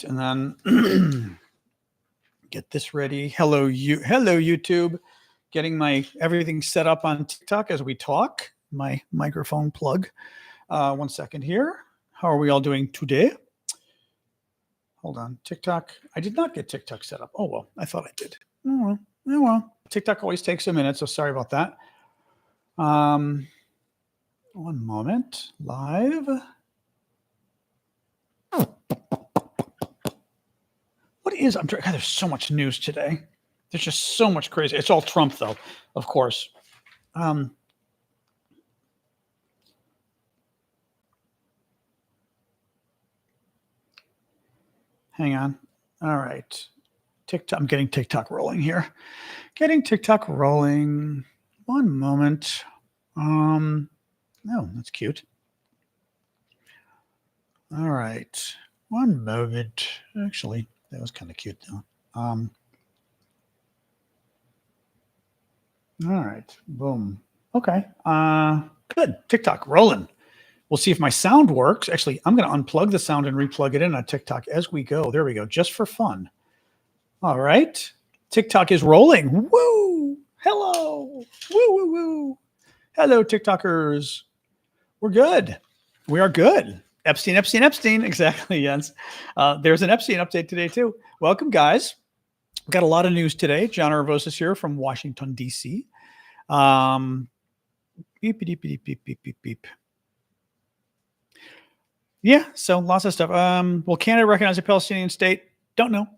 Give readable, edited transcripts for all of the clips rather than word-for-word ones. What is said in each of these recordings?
And then get this ready. Hello, YouTube. Getting my everything set up on TikTok as we talk. My microphone plug. 1 second here. How are we all doing today? Hold on. TikTok. I did not get TikTok set up. Oh, well, I thought I did. Oh, well. TikTok always takes a minute, so sorry about that. 1 moment. Live. God, there's so much news today. There's just so much crazy. It's all Trump, though, of course. Hang on. All right. TikTok. I'm getting TikTok rolling here. Getting TikTok rolling. 1 moment. Oh, that's cute. All right. 1 moment. Actually, that was kind of cute, though. All right. Boom. Okay. Good. TikTok rolling. We'll see if my sound works. Actually, I'm going to unplug the sound and replug it in on TikTok as we go. There we go. Just for fun. All right. TikTok is rolling. Woo! Hello. Woo, woo, woo. Hello, TikTokers. We're good. We are good. Epstein. Exactly, Jens. There's an Epstein update today, too. Welcome, guys. We've got a lot of news today. John Aravosis here from Washington, D.C. Beep, beep, beep, beep, beep, beep, beep. Yeah, so lots of stuff. Will Canada recognize a Palestinian state? Don't know.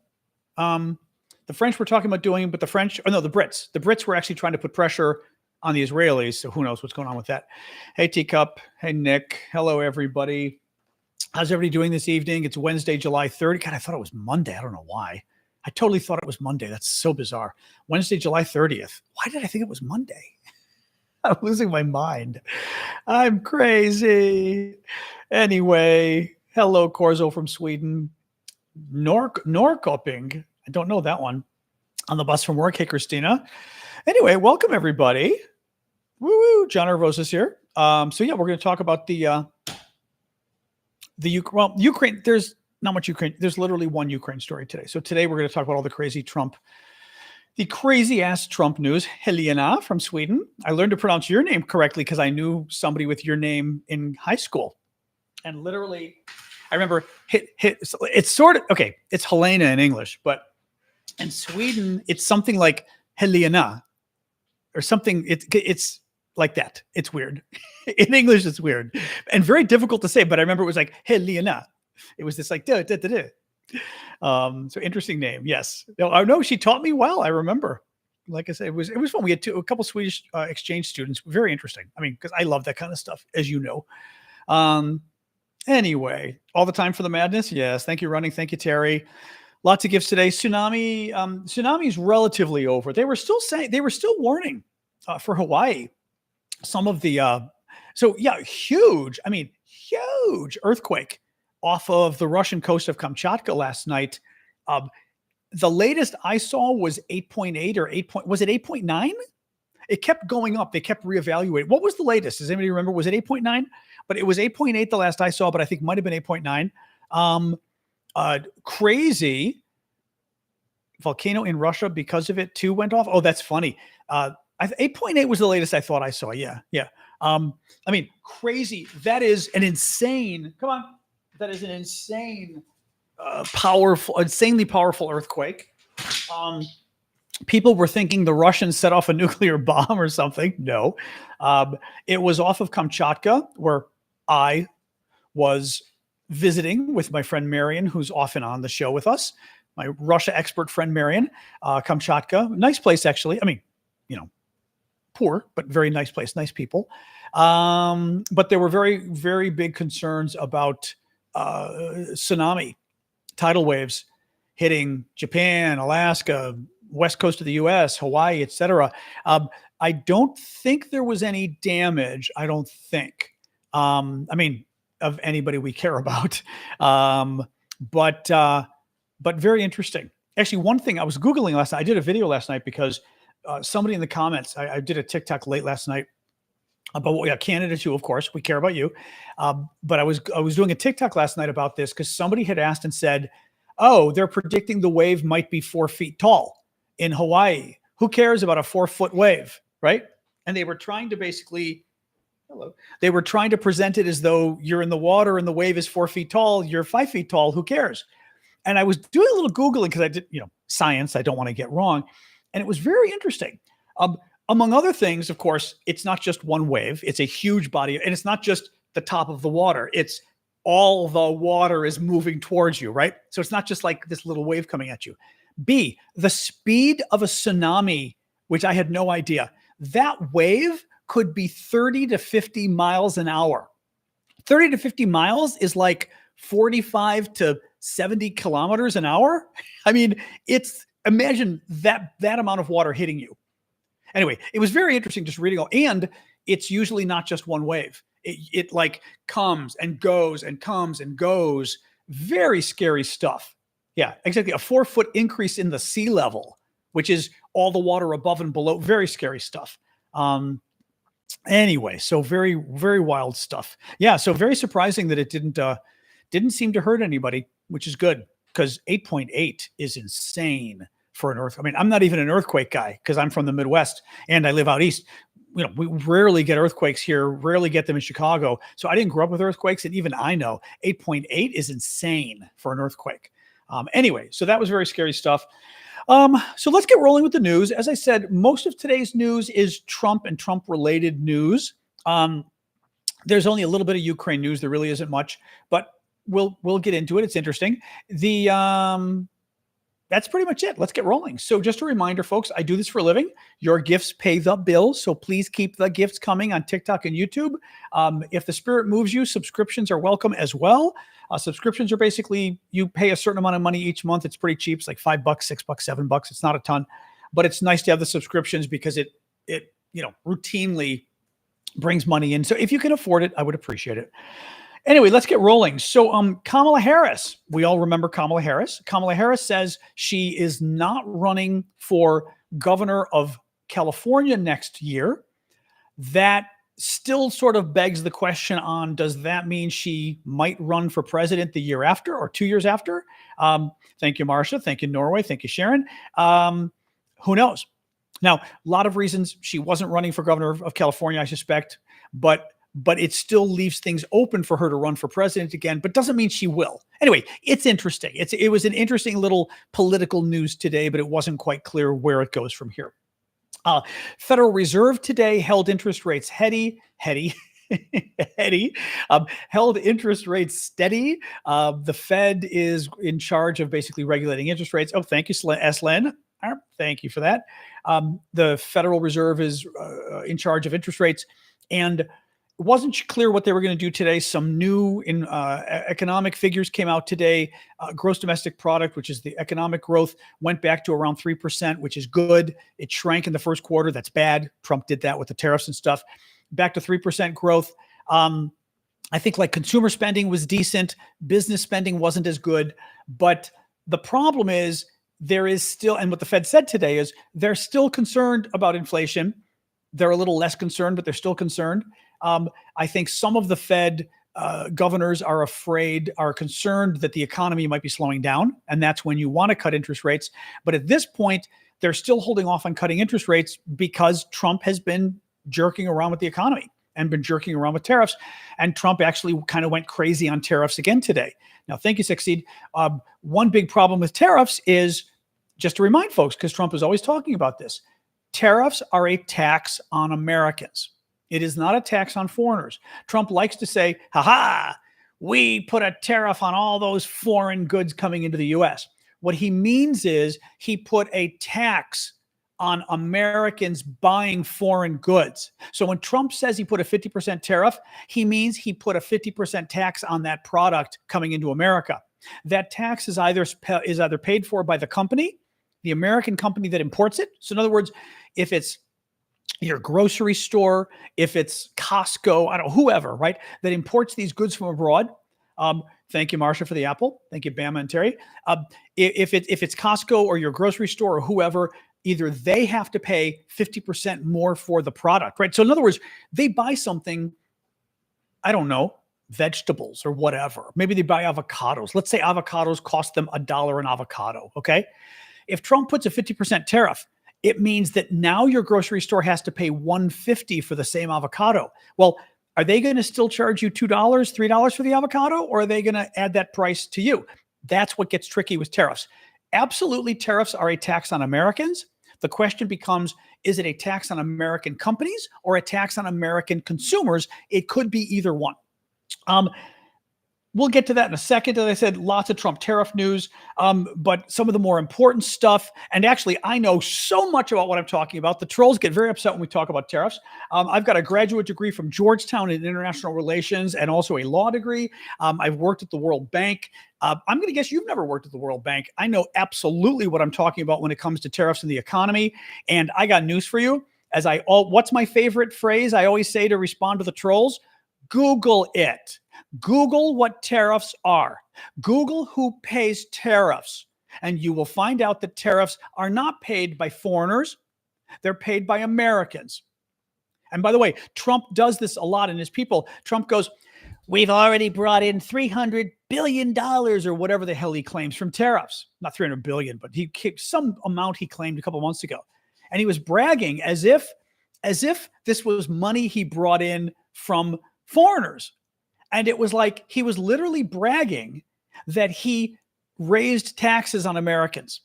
The French were talking about doing, but the Brits. The Brits were actually trying to put pressure on the Israelis, so who knows what's going on with that. Hey, Teacup. Hey, Nick. Hello, everybody. How's everybody doing this evening? It's Wednesday, July 30th. God, I thought it was Monday. I don't know why. I totally thought it was Monday. That's so bizarre. Wednesday, July 30th. Why did I think it was Monday? I'm losing my mind. I'm crazy. Anyway, hello, Corzo from Sweden. Norrköping. I don't know that one. On the bus from work. Hey, Christina. Anyway, welcome, everybody. Woo-woo. John Aravosis here. So, yeah, we're going to talk about the Ukraine. There's not much Ukraine. There's literally one Ukraine story today. So today we're going to talk about all the crazy crazy-ass Trump news. Helena from Sweden. I learned to pronounce your name correctly because I knew somebody with your name in high school. And literally, I remember it's sort of, okay, it's Helena in English, but in Sweden, it's something like Helena or something. It's like that. It's weird. In English, it's weird and very difficult to say, but I remember it was like Helena. It was this like, da, da, da, da. So interesting name. Yes. No, she taught me well. I remember. Like I said, it was fun. We had a couple Swedish exchange students. Very interesting. I mean, because I love that kind of stuff, as you know. Anyway, all the time for the madness. Yes. Thank you, Running. Thank you, Terry. Lots of gifts today. Tsunami is relatively over. They were still warning for Hawaii. Some of the huge earthquake off of the Russian coast of Kamchatka last night. The latest I saw was 8.8 or 8. Was it 8.9? It kept going up. They kept reevaluating. What was the latest? Does anybody remember? Was it 8.9? But it was 8.8 the last I saw, but I think might have been 8.9. Crazy volcano in Russia because of it too went off. Oh, that's funny. 8.8 was the latest I thought I saw. Yeah. I mean, crazy. That is an insane. Come on. That is an insane, insanely powerful earthquake. People were thinking the Russians set off a nuclear bomb or something. No, it was off of Kamchatka, where I was visiting with my friend Marion, who's often on the show with us. My Russia expert friend Marion. Kamchatka, nice place actually. I mean, poor but very nice place, nice people. But there were very, very big concerns about tsunami, tidal waves hitting Japan, Alaska, west coast of the U.S., Hawaii, etc. I don't think there was any damage. I don't think. I mean, of anybody we care about. But very interesting. Actually, one thing I was Googling last night. I did a video last night because somebody in the comments. I did a TikTok late last night about Canada too. Of course, we care about you. But I was doing a TikTok last night about this because somebody had asked and said, Oh, they're predicting the wave might be 4 feet tall in Hawaii. Who cares about a 4-foot wave, right? And they were trying to basically, hello, they were trying to present it as though you're in the water and the wave is 4 feet tall, you're 5 feet tall, who cares? And I was doing a little Googling because I did, science, I don't want to get wrong. And it was very interesting. Among other things, of course, it's not just one wave, it's a huge body, and it's not just the top of the water, it's all the water is moving towards you, right? So it's not just like this little wave coming at you. B, the speed of a tsunami, which I had no idea. That wave could be 30 to 50 miles an hour. 30 to 50 miles is like 45 to 70 kilometers an hour. I mean, imagine that amount of water hitting you. Anyway, it was very interesting just reading all, and it's usually not just one wave. It like comes and goes and comes and goes. Very scary stuff. Yeah, exactly. A 4-foot increase in the sea level, which is all the water above and below. Very scary stuff. Anyway, so very, very wild stuff. Yeah, so very surprising that it didn't seem to hurt anybody, which is good, because 8.8 is insane for an earthquake. I mean, I'm not even an earthquake guy because I'm from the Midwest and I live out east. We rarely get earthquakes here, rarely get them in Chicago. So I didn't grow up with earthquakes, and even I know 8.8 is insane for an earthquake. Anyway, so that was very scary stuff. So let's get rolling with the news. As I said, most of today's news is Trump and Trump-related news. There's only a little bit of Ukraine news. There really isn't much, but we'll get into it. It's interesting. That's pretty much it. Let's get rolling. So just a reminder, folks, I do this for a living. Your gifts pay the bills, so please keep the gifts coming on TikTok and YouTube. If the spirit moves you, subscriptions are welcome as well. Subscriptions are basically, you pay a certain amount of money each month. It's pretty cheap. It's like $5, $6, $7. It's not a ton, but it's nice to have the subscriptions because it routinely brings money in. So if you can afford it, I would appreciate it. Anyway, let's get rolling. So Kamala Harris, we all remember Kamala Harris. Kamala Harris says she is not running for governor of California next year. That still sort of begs the question on, does that mean she might run for president the year after or 2 years after? Thank you, Marcia. Thank you, Norway. Thank you, Sharon. Who knows? Now, a lot of reasons she wasn't running for governor of California, I suspect, but it still leaves things open for her to run for president again, but doesn't mean she will. Anyway, it's interesting. It was an interesting little political news today, but it wasn't quite clear where it goes from here. Federal Reserve today held interest rates heady, held interest rates steady. The Fed is in charge of basically regulating interest rates. Oh, thank you, Eslen. Thank you for that. The Federal Reserve is in charge of interest rates, and it wasn't clear what they were going to do today. Some new economic figures came out today. Gross domestic product, which is the economic growth, went back to around 3%, which is good. It shrank in the first quarter. That's bad. Trump did that with the tariffs and stuff. Back to 3% growth. I think like consumer spending was decent. Business spending wasn't as good. But the problem is there is still, and what the Fed said today is they're still concerned about inflation. They're a little less concerned, but they're still concerned. I think some of the Fed governors are concerned that the economy might be slowing down, and that's when you want to cut interest rates. But at this point, they're still holding off on cutting interest rates because Trump has been jerking around with the economy and been jerking around with tariffs. And Trump actually kind of went crazy on tariffs again today. Now, thank you, Succeed. One big problem with tariffs is, just to remind folks, because Trump is always talking about this, tariffs are a tax on Americans. It is not a tax on foreigners. Trump likes to say, we put a tariff on all those foreign goods coming into the U.S. What he means is he put a tax on Americans buying foreign goods. So when Trump says he put a 50% tariff, he means he put a 50% tax on that product coming into America. That tax is either paid for by the company, the American company that imports it. So in other words, if it's your grocery store, if it's Costco, I don't know, whoever, right, that imports these goods from abroad. Thank you, Marsha, for the apple. Thank you, Bama and Terry. If it's Costco or your grocery store or whoever, either they have to pay 50% more for the product, right? So in other words, they buy something, I don't know, vegetables or whatever. Maybe they buy avocados. Let's say avocados cost them $1 an avocado, okay? If Trump puts a 50% tariff, it means that now your grocery store has to pay $1.50 for the same avocado. Well, are they going to still charge you $2, $3 for the avocado, or are they going to add that price to you? That's what gets tricky with tariffs. Absolutely, tariffs are a tax on Americans. The question becomes, is it a tax on American companies or a tax on American consumers? It could be either one. We'll get to that in a second. As I said, lots of Trump tariff news, but some of the more important stuff, and actually I know so much about what I'm talking about. The trolls get very upset when we talk about tariffs. I've got a graduate degree from Georgetown in international relations and also a law degree. I've worked at the World Bank. I'm going to guess you've never worked at the World Bank. I know absolutely what I'm talking about when it comes to tariffs and the economy. And I got news for you. What's my favorite phrase I always say to respond to the trolls? Google it. Google what tariffs are. Google who pays tariffs. And you will find out that tariffs are not paid by foreigners. They're paid by Americans. And by the way, Trump does this a lot in his people. Trump goes, we've already brought in $300 billion or whatever the hell he claims from tariffs. Not 300 billion, but some amount he claimed a couple months ago. And he was bragging as if this was money he brought in from foreigners. And it was like he was literally bragging that he raised taxes on Americans.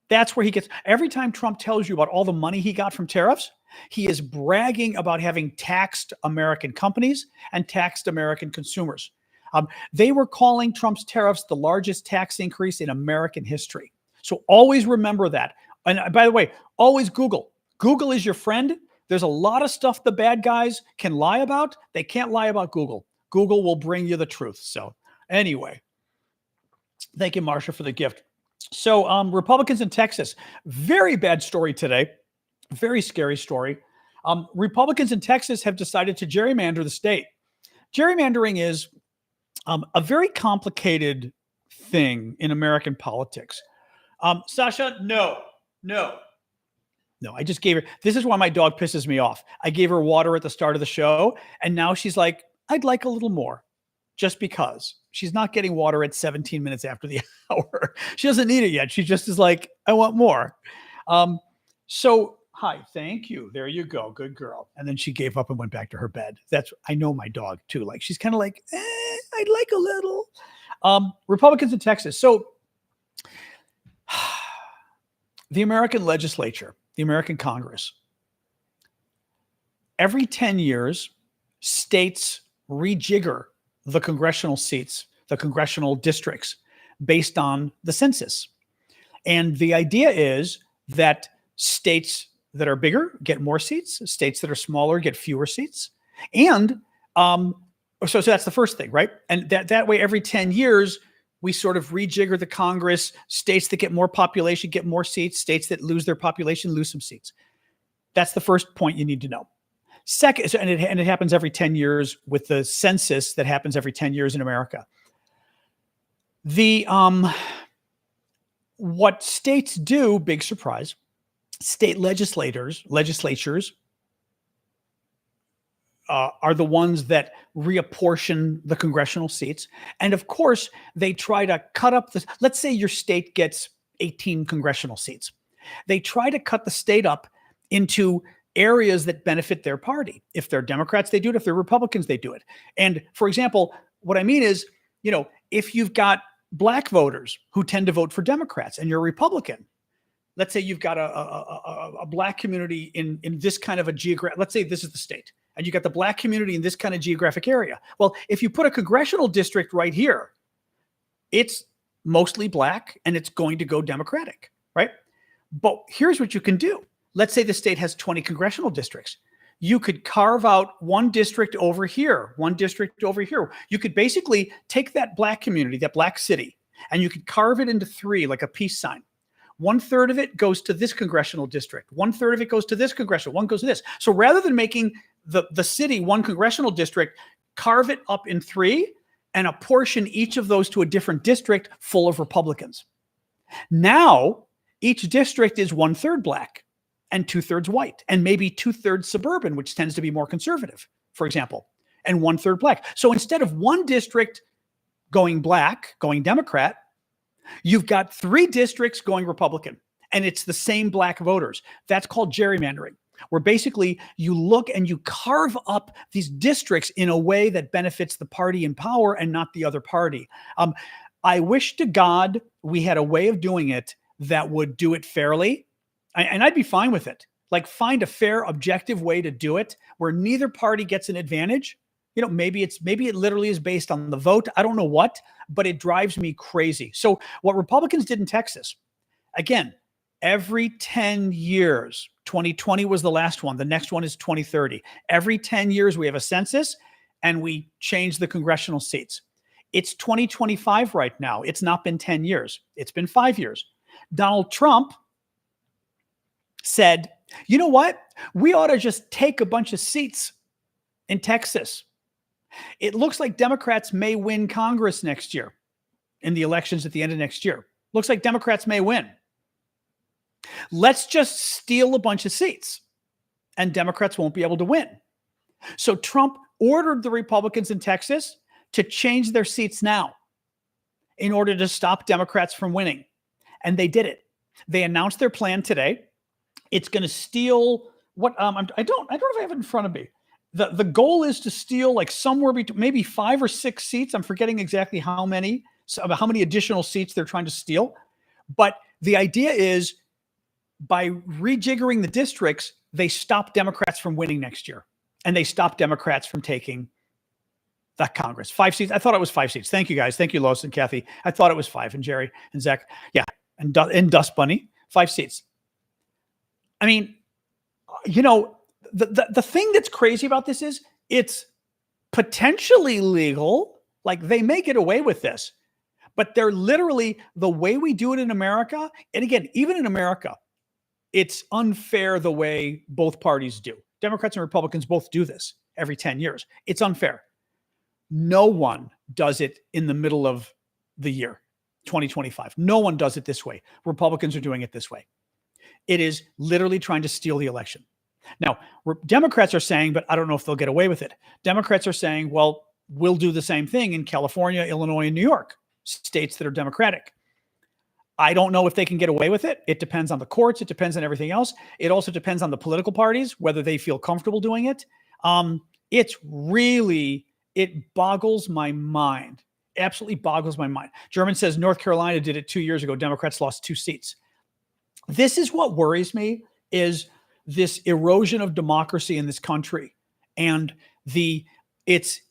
That's where he gets, every time Trump tells you about all the money he got from tariffs, he is bragging about having taxed American companies and taxed American consumers. They were calling Trump's tariffs the largest tax increase in American history. So always remember that. And by the way, always Google. Google is your friend. There's a lot of stuff the bad guys can lie about. They can't lie about Google. Google will bring you the truth. So anyway, thank you, Marsha, for the gift. So Republicans in Texas, very bad story today. Very scary story. Republicans in Texas have decided to gerrymander the state. Gerrymandering is a very complicated thing in American politics. Sasha, no, I just gave her, this is why my dog pisses me off. I gave her water at the start of the show, and now she's like, I'd like a little more, just because. She's not getting water at 17 minutes after the hour. She doesn't need it yet. She just is like, I want more. So, hi, thank you. There you go. Good girl. And then she gave up and went back to her bed. I know my dog too. Like, she's kind of like, I'd like a little. Republicans in Texas. So the American legislature, the American Congress, every 10 years, states rejigger the congressional seats, the congressional districts, based on the census. And the idea is that states that are bigger get more seats, states that are smaller get fewer seats. And so that's the first thing, right? And that way, every 10 years, we sort of rejigger the Congress. States that get more population get more seats. States that lose their population lose some seats. That's the first point you need to know. Second, and it happens every 10 years with the census that happens every 10 years in America. What states do, big surprise, state legislatures are the ones that reapportion the congressional seats. And of course, they try to cut up let's say your state gets 18 congressional seats. They try to cut the state up into areas that benefit their party. If they're Democrats, they do it. If they're Republicans, they do it. And for example, what I mean is, if you've got black voters who tend to vote for Democrats and you're a Republican, let's say you've got a black community in this kind of a let's say this is the state, and you got the black community in this kind of geographic area. Well, if you put a congressional district right here, it's mostly black and it's going to go Democratic, right? But here's what you can do. Let's say the state has 20 congressional districts. You could carve out one district over here, one district over here. You could basically take that black community, that black city, and you could carve it into three like a peace sign. 1/3 of it goes to this congressional district. 1/3 of it goes to this congressional. One goes to this. So rather than making the city one congressional district, carve it up in three and apportion each of those to a different district full of Republicans. Now, each district is 1/3 black and 2/3 white, and maybe 2/3 suburban, which tends to be more conservative, for example. and 1/3 black. So instead of one district going black, going Democrat, you've got 3 districts going Republican, and it's the same black voters. That's called gerrymandering, where basically you look and you carve up these districts in a way that benefits the party in power and not the other party. I wish to God we had a way of doing it that would do it fairly, and I'd be fine with it. Like, find a fair, objective way to do it where neither party gets an advantage. You know, maybe it literally is based on the vote. I don't know what, but it drives me crazy. So what Republicans did in Texas, again, every 10 years, 2020 was the last one. The next one is 2030. Every 10 years, we have a census and we change the congressional seats. It's 2025 right now. It's not been 10 years. It's been 5 years. Donald Trump said, you know what? We ought to just take a bunch of seats in Texas. It looks like Democrats may win Congress next year in the elections at the end of next year. Looks like Democrats may win. Let's just steal a bunch of seats and Democrats won't be able to win. So Trump ordered the Republicans in Texas to change their seats now in order to stop Democrats from winning. And they did it. They announced their plan today. It's going to steal what I don't know if I have it in front of me. The goal is to steal like somewhere between maybe 5 or 6 seats. I'm forgetting exactly how many additional seats they're trying to steal. But the idea is by rejiggering the districts, they stop Democrats from winning next year. And they stop Democrats from taking that Congress. 5 seats. I thought it was 5 seats. Thank you, guys. Thank you, Lois and Kathy. I thought it was 5. And Jerry and Zach. Yeah. And Dust Bunny. 5 seats. I mean, you know, the thing that's crazy about this is it's potentially legal. Like, they may get away with this, but they're literally, the way we do it in America. And again, even in America, it's unfair the way both parties do. Democrats and Republicans both do this every 10 years. It's unfair. No one does it in the middle of the year, 2025. No one does it this way. Republicans are doing it this way. It is literally trying to steal the election. Now, Democrats are saying, but I don't know if they'll get away with it. Democrats are saying, well, we'll do the same thing in California, Illinois, and New York, states that are Democratic. I don't know if they can get away with it. It depends on the courts. It depends on everything else. It also depends on the political parties, whether they feel comfortable doing it. It boggles my mind. Absolutely boggles my mind. German says North Carolina did it 2 years ago. Democrats lost 2 seats. This is what worries me, is this erosion of democracy in this country. And it's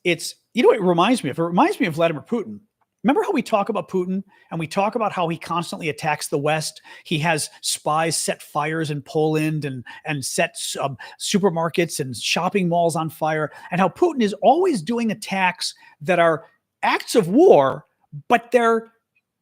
you know what it reminds me of? It reminds me of Vladimir Putin. Remember how we talk about Putin and we talk about how he constantly attacks the West? He has spies set fires in Poland and set supermarkets and shopping malls on fire, and how Putin is always doing attacks that are acts of war, but they're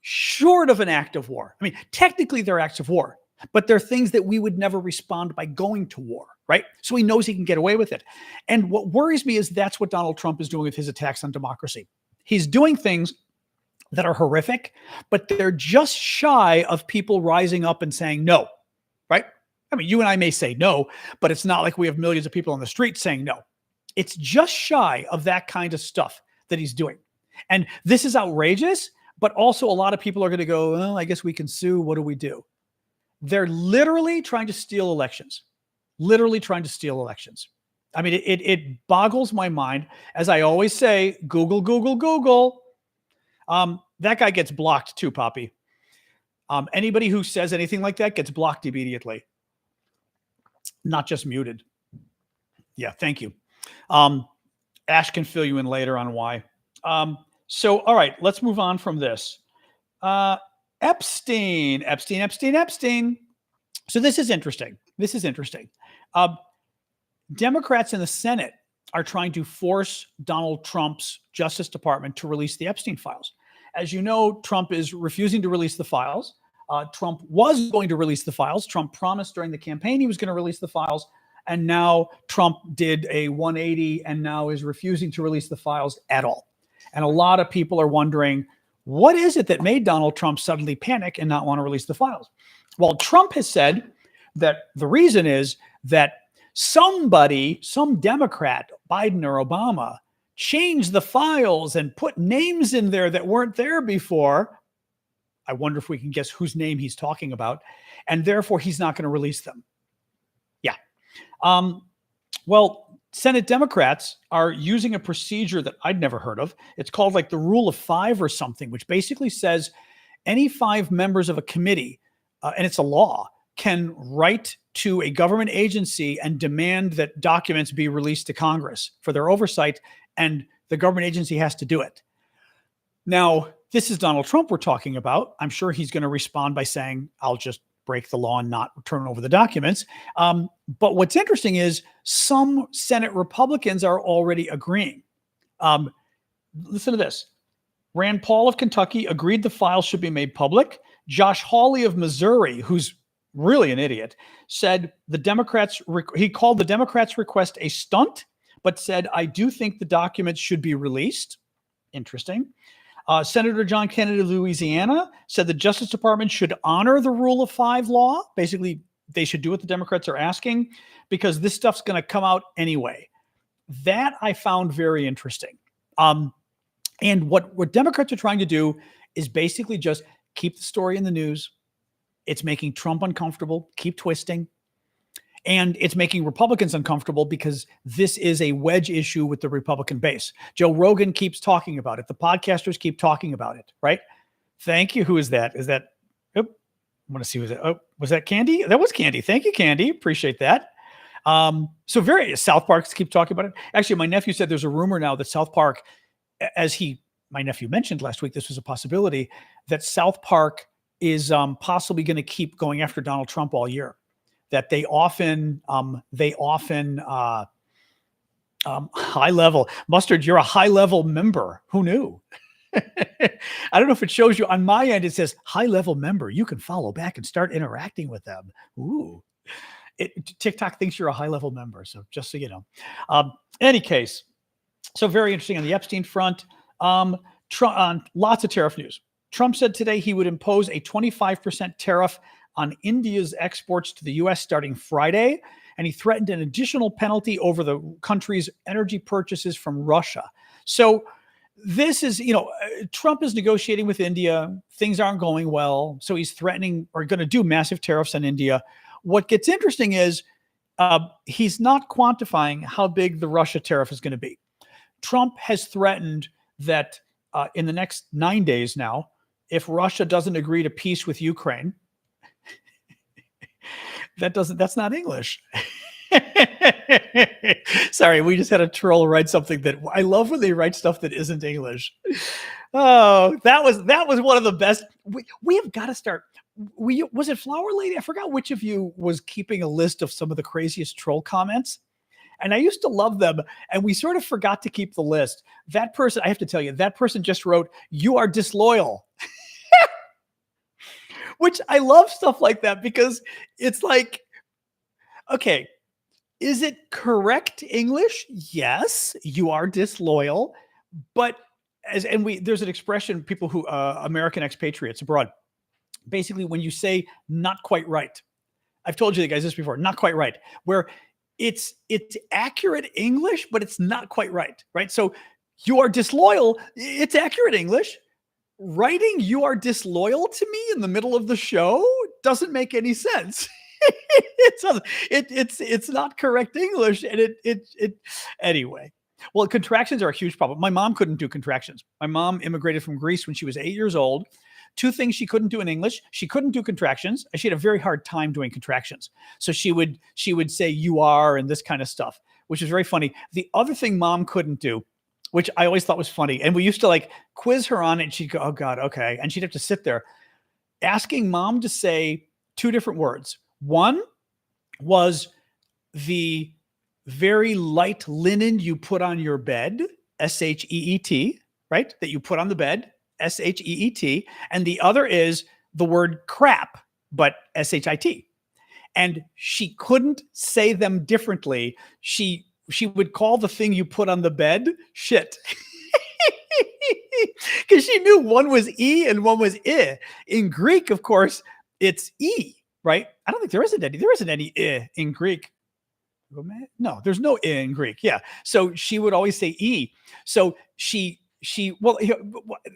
short of an act of war. I mean, technically they're acts of war, but they're things that we would never respond by going to war, right? So he knows he can get away with it. And what worries me is that's what Donald Trump is doing with his attacks on democracy. He's doing things that are horrific, but they're just shy of people rising up and saying no, right? I mean, you and I may say no, but it's not like we have millions of people on the street saying no. It's just shy of that kind of stuff that he's doing. And this is outrageous, but also a lot of people are going to go, well, I guess we can sue. What do we do? They're literally trying to steal elections. Literally trying to steal elections. I mean, it boggles my mind. As I always say, Google, Google, Google. That guy gets blocked too, Poppy. Anybody who says anything like that gets blocked immediately. Not just muted. Yeah, thank you. Ash can fill you in later on why. So, all right, let's move on from this. Epstein. So this is interesting. Democrats in the Senate are trying to force Donald Trump's Justice Department to release the Epstein files. As you know, Trump is refusing to release the files. Trump was going to release the files. Trump promised during the campaign he was going to release the files. And now Trump did a 180 and now is refusing to release the files at all. And a lot of people are wondering, what is it that made Donald Trump suddenly panic and not want to release the files? Well, Trump has said that the reason is that some Democrat, Biden or Obama, change the files and put names in there that weren't there before. I wonder if we can guess whose name he's talking about. And therefore, he's not going to release them. Yeah. Well, Senate Democrats are using a procedure that I'd never heard of. It's called like the Rule of Five or something, which basically says any 5 members of a committee, and it's a law, can write to a government agency and demand that documents be released to Congress for their oversight, and the government agency has to do it. Now, this is Donald Trump we're talking about. I'm sure he's going to respond by saying, I'll just break the law and not turn over the documents. But what's interesting is some Senate Republicans are already agreeing. Listen to this. Rand Paul of Kentucky agreed the file should be made public. Josh Hawley of Missouri, who's really an idiot, said he called the Democrats' request a stunt, but said, I do think the documents should be released. Interesting. Senator John Kennedy of Louisiana said the Justice Department should honor the Rule of Five law. Basically, they should do what the Democrats are asking because this stuff's going to come out anyway. That I found very interesting. And what Democrats are trying to do is basically just keep the story in the news. It's making Trump uncomfortable, keep twisting. And it's making Republicans uncomfortable because this is a wedge issue with the Republican base. Joe Rogan keeps talking about it. The podcasters keep talking about it, right? Thank you. Who is that? I want to see. Was that Candy? That was Candy. Thank you, Candy. Appreciate that. South Park keep talking about it. Actually, my nephew said there's a rumor now that South Park, my nephew mentioned last week, this was a possibility, that South Park is possibly going to keep going after Donald Trump all year. That they often high level. Mustard, you're a high level member. Who knew? I don't know if it shows you on my end. It says high level member. You can follow back and start interacting with them. Ooh, TikTok thinks you're a high level member. So just so you know. Any case, so very interesting on the Epstein front. Lots of tariff news. Trump said today he would impose a 25% tariff on India's exports to the U.S. starting Friday, and he threatened an additional penalty over the country's energy purchases from Russia. So this is, Trump is negotiating with India. Things aren't going well. So he's threatening or going to do massive tariffs on India. What gets interesting is he's not quantifying how big the Russia tariff is going to be. Trump has threatened that in the next 9 days now, if Russia doesn't agree to peace with Ukraine, that's not English. Sorry, we just had a troll write something that I love when they write stuff that isn't English. Oh, that was one of the best. We have got to start. Was it Flower Lady? I forgot which of you was keeping a list of some of the craziest troll comments. And I used to love them. And we sort of forgot to keep the list. That person, I have to tell you, that person just wrote, "You are disloyal." Which I love stuff like that because it's like, okay, is it correct English? Yes, you are disloyal. But there's an expression, people who, American expatriates abroad, basically when you say not quite right, I've told you guys this before, not quite right, where it's accurate English, but it's not quite right? So you are disloyal. It's accurate English. Writing "you are disloyal to me" in the middle of the show doesn't make any sense. It's not correct English, and anyway. Well, contractions are a huge problem. My mom couldn't do contractions. My mom immigrated from Greece when she was 8 years old. 2 things she couldn't do in English: she couldn't do contractions, and she had a very hard time doing contractions. So she would say "you are" and this kind of stuff, which is very funny. The other thing mom couldn't do, which I always thought was funny, and we used to like quiz her on it, and she'd go, "Oh God, okay," and she'd have to sit there asking mom to say 2 different words. One was the very light linen you put on your bed, SHEET, right? That you put on the bed, SHEET. And the other is the word crap, but SHIT. And she couldn't say them differently. She would call the thing you put on the bed shit. Because she knew one was E and one was I. In Greek, of course, it's E, right? I don't think there isn't any I in Greek. No, there's no I in Greek. Yeah. So she would always say E. So well,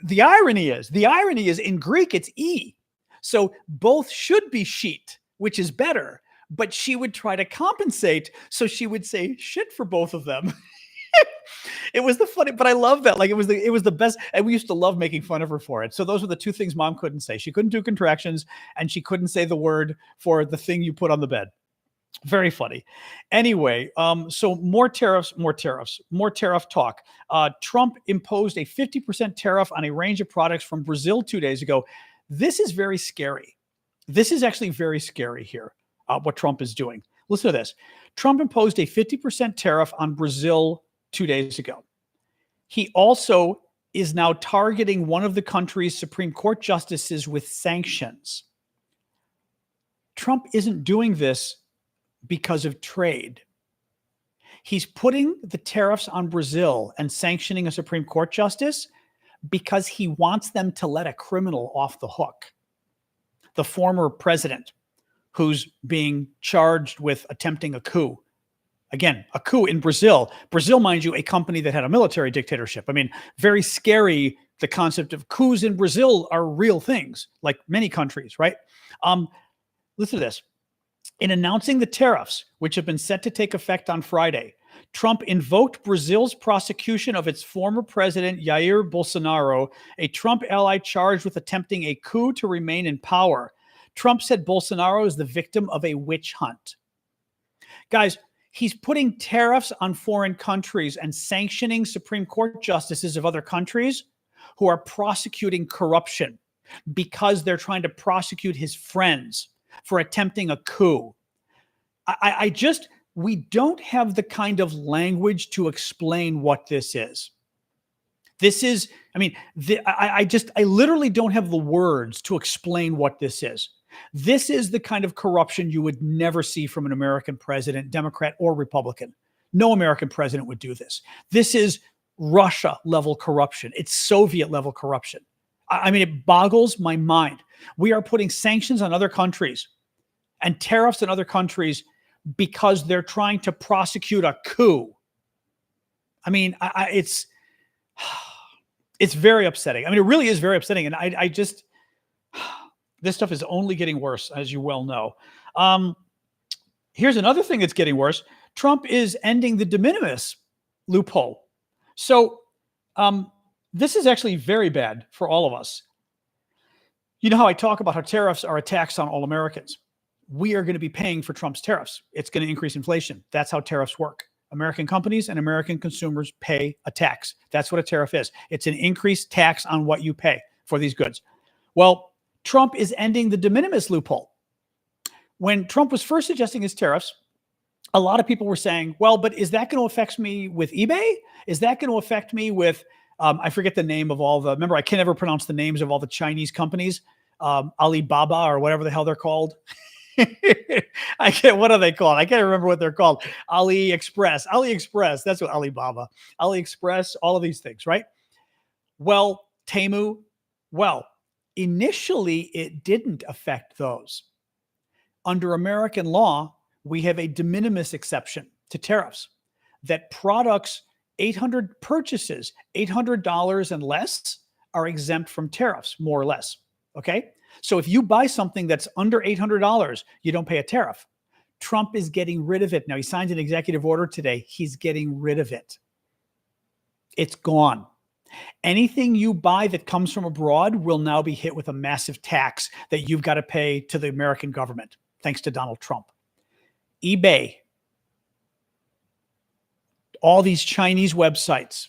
the irony is in Greek, it's E. So both should be sheet, which is better, but she would try to compensate. So she would say shit for both of them. It was the funny, but I love that. Like it was the best. And we used to love making fun of her for it. So those were the two things mom couldn't say. She couldn't do contractions and she couldn't say the word for the thing you put on the bed. Very funny. Anyway, so more tariff talk. Trump imposed a 50% tariff on a range of products from Brazil 2 days ago. This is very scary. This is actually very scary here, what Trump is doing. Listen to this. Trump imposed a 50% tariff on Brazil 2 days ago. He also is now targeting one of the country's Supreme Court justices with sanctions. Trump isn't doing this because of trade. He's putting the tariffs on Brazil and sanctioning a Supreme Court justice because he wants them to let a criminal off the hook. The former president who's being charged with attempting a coup. Again, a coup in Brazil. Brazil, mind you, a company that had a military dictatorship. I mean, very scary. The concept of coups in Brazil are real things, like many countries, right? Listen to this. In announcing the tariffs, which have been set to take effect on Friday, Trump invoked Brazil's prosecution of its former president, Jair Bolsonaro, a Trump ally charged with attempting a coup to remain in power. Trump said Bolsonaro is the victim of a witch hunt. Guys, he's putting tariffs on foreign countries and sanctioning Supreme Court justices of other countries who are prosecuting corruption because they're trying to prosecute his friends for attempting a coup. We don't have the kind of language to explain what this is. This is, I literally don't have the words to explain what this is. This is the kind of corruption you would never see from an American president, Democrat or Republican. No American president would do this. This is Russia level corruption. It's Soviet level corruption. It boggles my mind. We are putting sanctions on other countries and tariffs on other countries because they're trying to prosecute a coup. It's very upsetting. It really is very upsetting. And this stuff is only getting worse, as you well know. Here's another thing that's getting worse. Trump is ending the de minimis loophole. So this is actually very bad for all of us. You know how I talk about how tariffs are a tax on all Americans. We are going to be paying for Trump's tariffs. It's going to increase inflation. That's how tariffs work. American companies and American consumers pay a tax. That's what a tariff is. It's an increased tax on what you pay for these goods. Well, Trump is ending the de minimis loophole. When Trump was first suggesting his tariffs, a lot of people were saying, well, but is that going to affect me with eBay? Is that going to affect me with, I forget the name of remember, I can never pronounce the names of all the Chinese companies, Alibaba or whatever the hell they're called. What are they called? I can't remember what they're called. AliExpress. That's what Alibaba, AliExpress, all of these things, right? Well, Temu, initially it didn't affect those. Under American law, we have a de minimis exception to tariffs that products purchases, $800 and less are exempt from tariffs, more or less. Okay. So if you buy something that's under $800, you don't pay a tariff. Trump is getting rid of it. Now he signed an executive order today. He's getting rid of it. It's gone. Anything you buy that comes from abroad will now be hit with a massive tax that you've got to pay to the American government, thanks to Donald Trump. eBay, all these Chinese websites,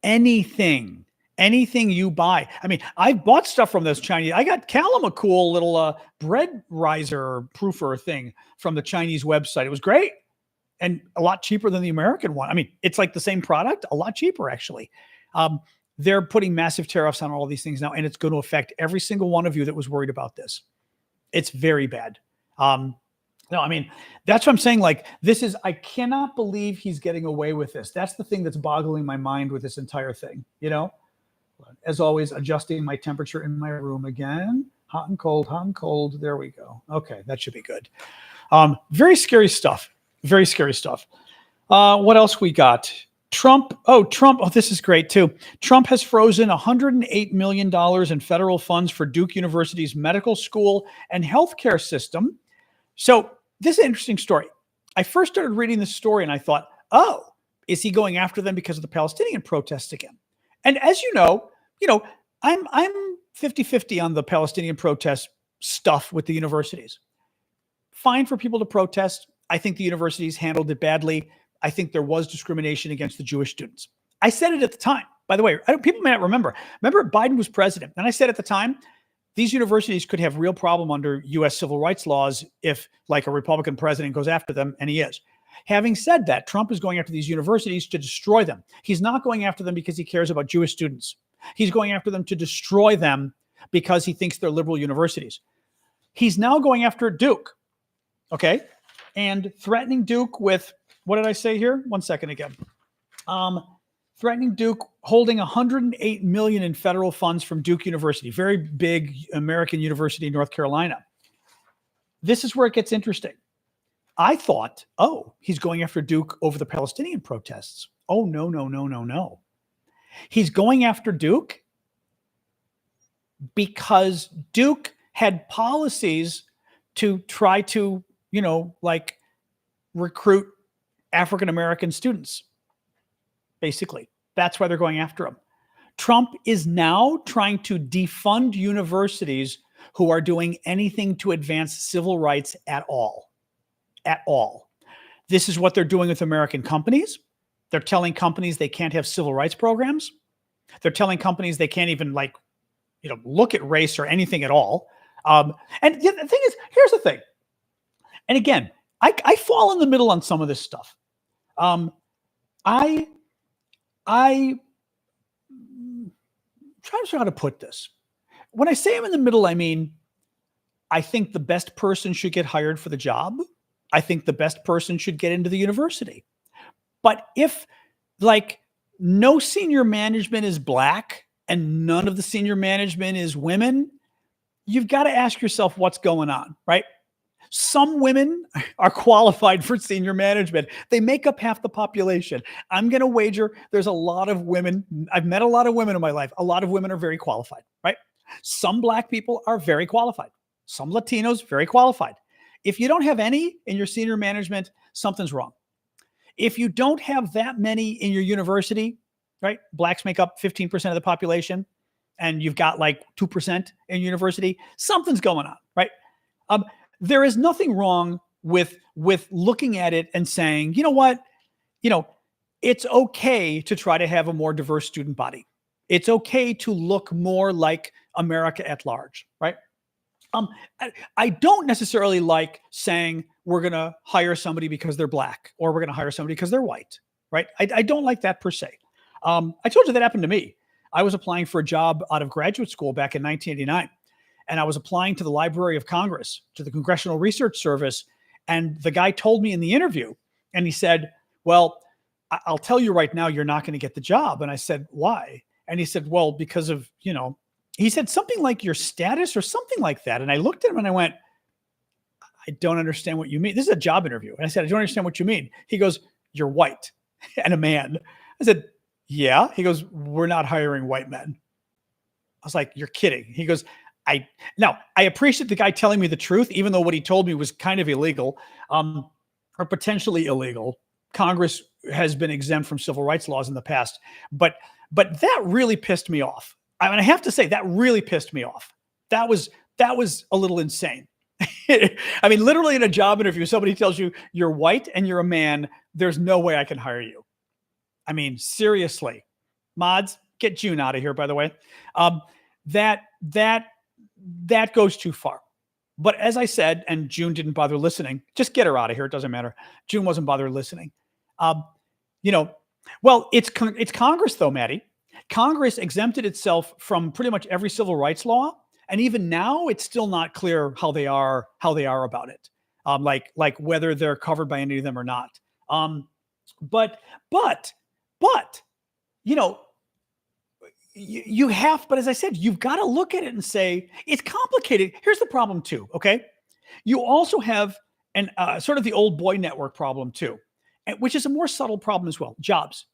anything you buy. I've bought stuff from those Chinese. I got Callum a cool little bread riser proofer thing from the Chinese website. It was great and a lot cheaper than the American one. It's like the same product, a lot cheaper actually. They're putting massive tariffs on all of these things now, and it's going to affect every single one of you that was worried about this. It's very bad. That's what I'm saying. Like, I cannot believe he's getting away with this. That's the thing that's boggling my mind with this entire thing, As always, adjusting my temperature in my room again. Hot and cold, hot and cold. There we go. Okay, that should be good. Very scary stuff. Very scary stuff. What else we got? Trump. Oh, Trump. Oh, this is great too. Trump has frozen $108 million in federal funds for Duke University's medical school and healthcare system. So this is an interesting story. I first started reading this story and I thought, oh, is he going after them because of the Palestinian protests again? And as you know, I'm 50-50 on the Palestinian protest stuff with the universities. Fine for people to protest. I think the universities handled it badly. I think there was discrimination against the Jewish students. I said it at the time. By the way, people may not remember. Remember, Biden was president. And I said at the time, these universities could have real problem under U.S. civil rights laws if, like, a Republican president goes after them, and he is. Having said that, Trump is going after these universities to destroy them. He's not going after them because he cares about Jewish students. He's going after them to destroy them because he thinks they're liberal universities. He's now going after Duke, okay? And threatening Duke with, what did I say here? 1 second again. Threatening Duke, holding $108 million in federal funds from Duke University, very big American university in North Carolina. This is where it gets interesting. I thought, oh, he's going after Duke over the Palestinian protests. Oh, no, no, no, no, no. He's going after Duke because Duke had policies to try to, recruit African-American students. Basically, that's why they're going after him. Trump is now trying to defund universities who are doing anything to advance civil rights at all. At all. This is what they're doing with American companies. They're telling companies they can't have civil rights programs. They're telling companies they can't even look at race or anything at all. And the thing is, here's the thing. And again, I fall in the middle on some of this stuff. I'm trying to figure out how to put this. When I say I'm in the middle, I mean, I think the best person should get hired for the job. I think the best person should get into the university. But if, no senior management is Black and none of the senior management is women, you've got to ask yourself what's going on, right? Some women are qualified for senior management. They make up half the population. I'm going to wager there's a lot of women. I've met a lot of women in my life. A lot of women are very qualified, right? Some Black people are very qualified. Some Latinos, very qualified. If you don't have any in your senior management, something's wrong. If you don't have that many in your university, right? Blacks make up 15% of the population, and you've got 2% in university, something's going on, right? There is nothing wrong with looking at it and saying, you know what? It's okay to try to have a more diverse student body. It's okay to look more like America at large, right? I don't necessarily like saying we're going to hire somebody because they're Black or we're going to hire somebody because they're white, right? I don't like that per se. I told you that happened to me. I was applying for a job out of graduate school back in 1989. And I was applying to the Library of Congress, to the Congressional Research Service. And the guy told me in the interview, and he said, well, I'll tell you right now, you're not going to get the job. And I said, why? And he said, well, because of, he said something like your status or something like that. And I looked at him and I went, I don't understand what you mean. This is a job interview. And I said, I don't understand what you mean. He goes, you're white and a man. I said, yeah. He goes, we're not hiring white men. I was like, you're kidding. He goes, I appreciate the guy telling me the truth, even though what he told me was kind of illegal, or potentially illegal. Congress has been exempt from civil rights laws in the past, but that really pissed me off. I mean, I have to say that really pissed me off. That was a little insane. I mean, literally in a job interview, somebody tells you you're white and you're a man. There's no way I can hire you. I mean, seriously, mods, get June out of here, by the way. That goes too far. But as I said, and June didn't bother listening, just get her out of here. It doesn't matter. June wasn't bothered listening. Well, it's Congress though, Maddie. Congress exempted itself from pretty much every civil rights law. And even now it's still not clear how they are about it. Like whether they're covered by any of them or not. But you have, but as I said, you've got to look at it and say, it's complicated. Here's the problem too, okay? You also have And sort of the old boy network problem too, which is a more subtle problem as well. Jobs.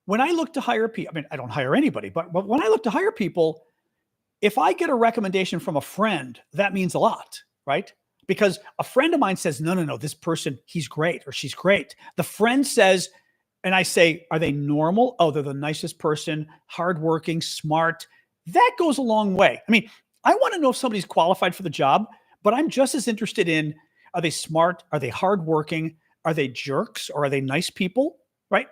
When I look to hire people, I mean, I don't hire anybody, but when I look to hire people, if I get a recommendation from a friend, that means a lot, right? Because a friend of mine says, no, no, no, this person, he's great or she's great. The friend says, and I say, are they normal? Oh, they're the nicest person, hardworking, smart. That goes a long way. I mean, I want to know if somebody's qualified for the job, but I'm just as interested in, are they smart? Are they hardworking? Are they jerks or are they nice people? Right?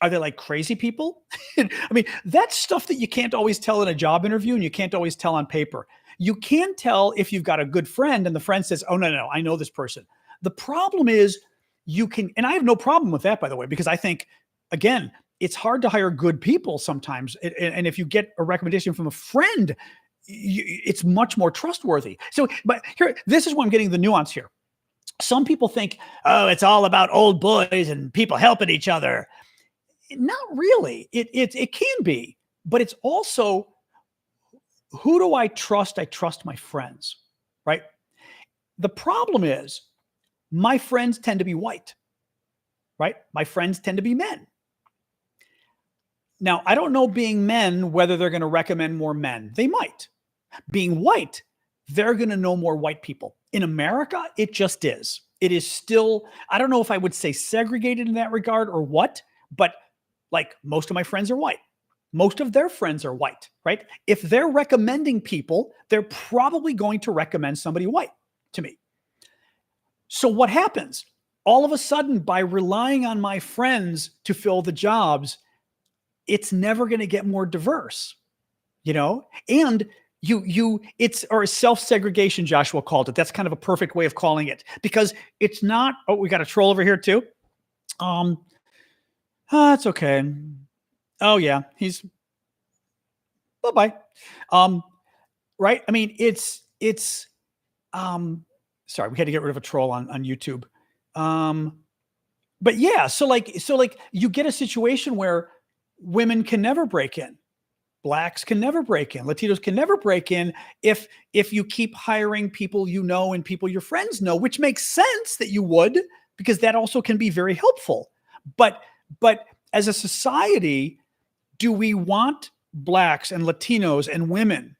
Are they like crazy people? I mean, that's stuff that you can't always tell in a job interview and you can't always tell on paper. You can tell if you've got a good friend and the friend says, oh, no, no, I know this person. The problem is you can, and I have no problem with that, by the way, because I think, again, it's hard to hire good people sometimes. And if you get a recommendation from a friend, it's much more trustworthy. So, but here, this is why I'm getting the nuance here. Some people think, oh, it's all about old boys and people helping each other. Not really. It can be, but it's also, who do I trust? I trust my friends, right? The problem is my friends tend to be white, right? My friends tend to be men. Now, I don't know being men, whether they're going to recommend more men. They might. Being white, they're going to know more white people. In America, it just is. It is still, I don't know if I would say segregated in that regard or what, but like most of my friends are white. Most of their friends are white, right? If they're recommending people, they're probably going to recommend somebody white to me. So what happens? All of a sudden, by relying on my friends to fill the jobs, it's never going to get more diverse, you know? And it's, or self-segregation, Joshua called it. That's kind of a perfect way of calling it, because it's not, oh, we got a troll over here too. It's okay. Oh yeah, he's bye-bye. Right? I mean, it's sorry, we had to get rid of a troll on YouTube. But yeah, so like you get a situation where women can never break in. Blacks can never break in. Latinos can never break in if you keep hiring people you know and people your friends know, which makes sense that you would, because that also can be very helpful. But as a society, do we want Blacks and Latinos and women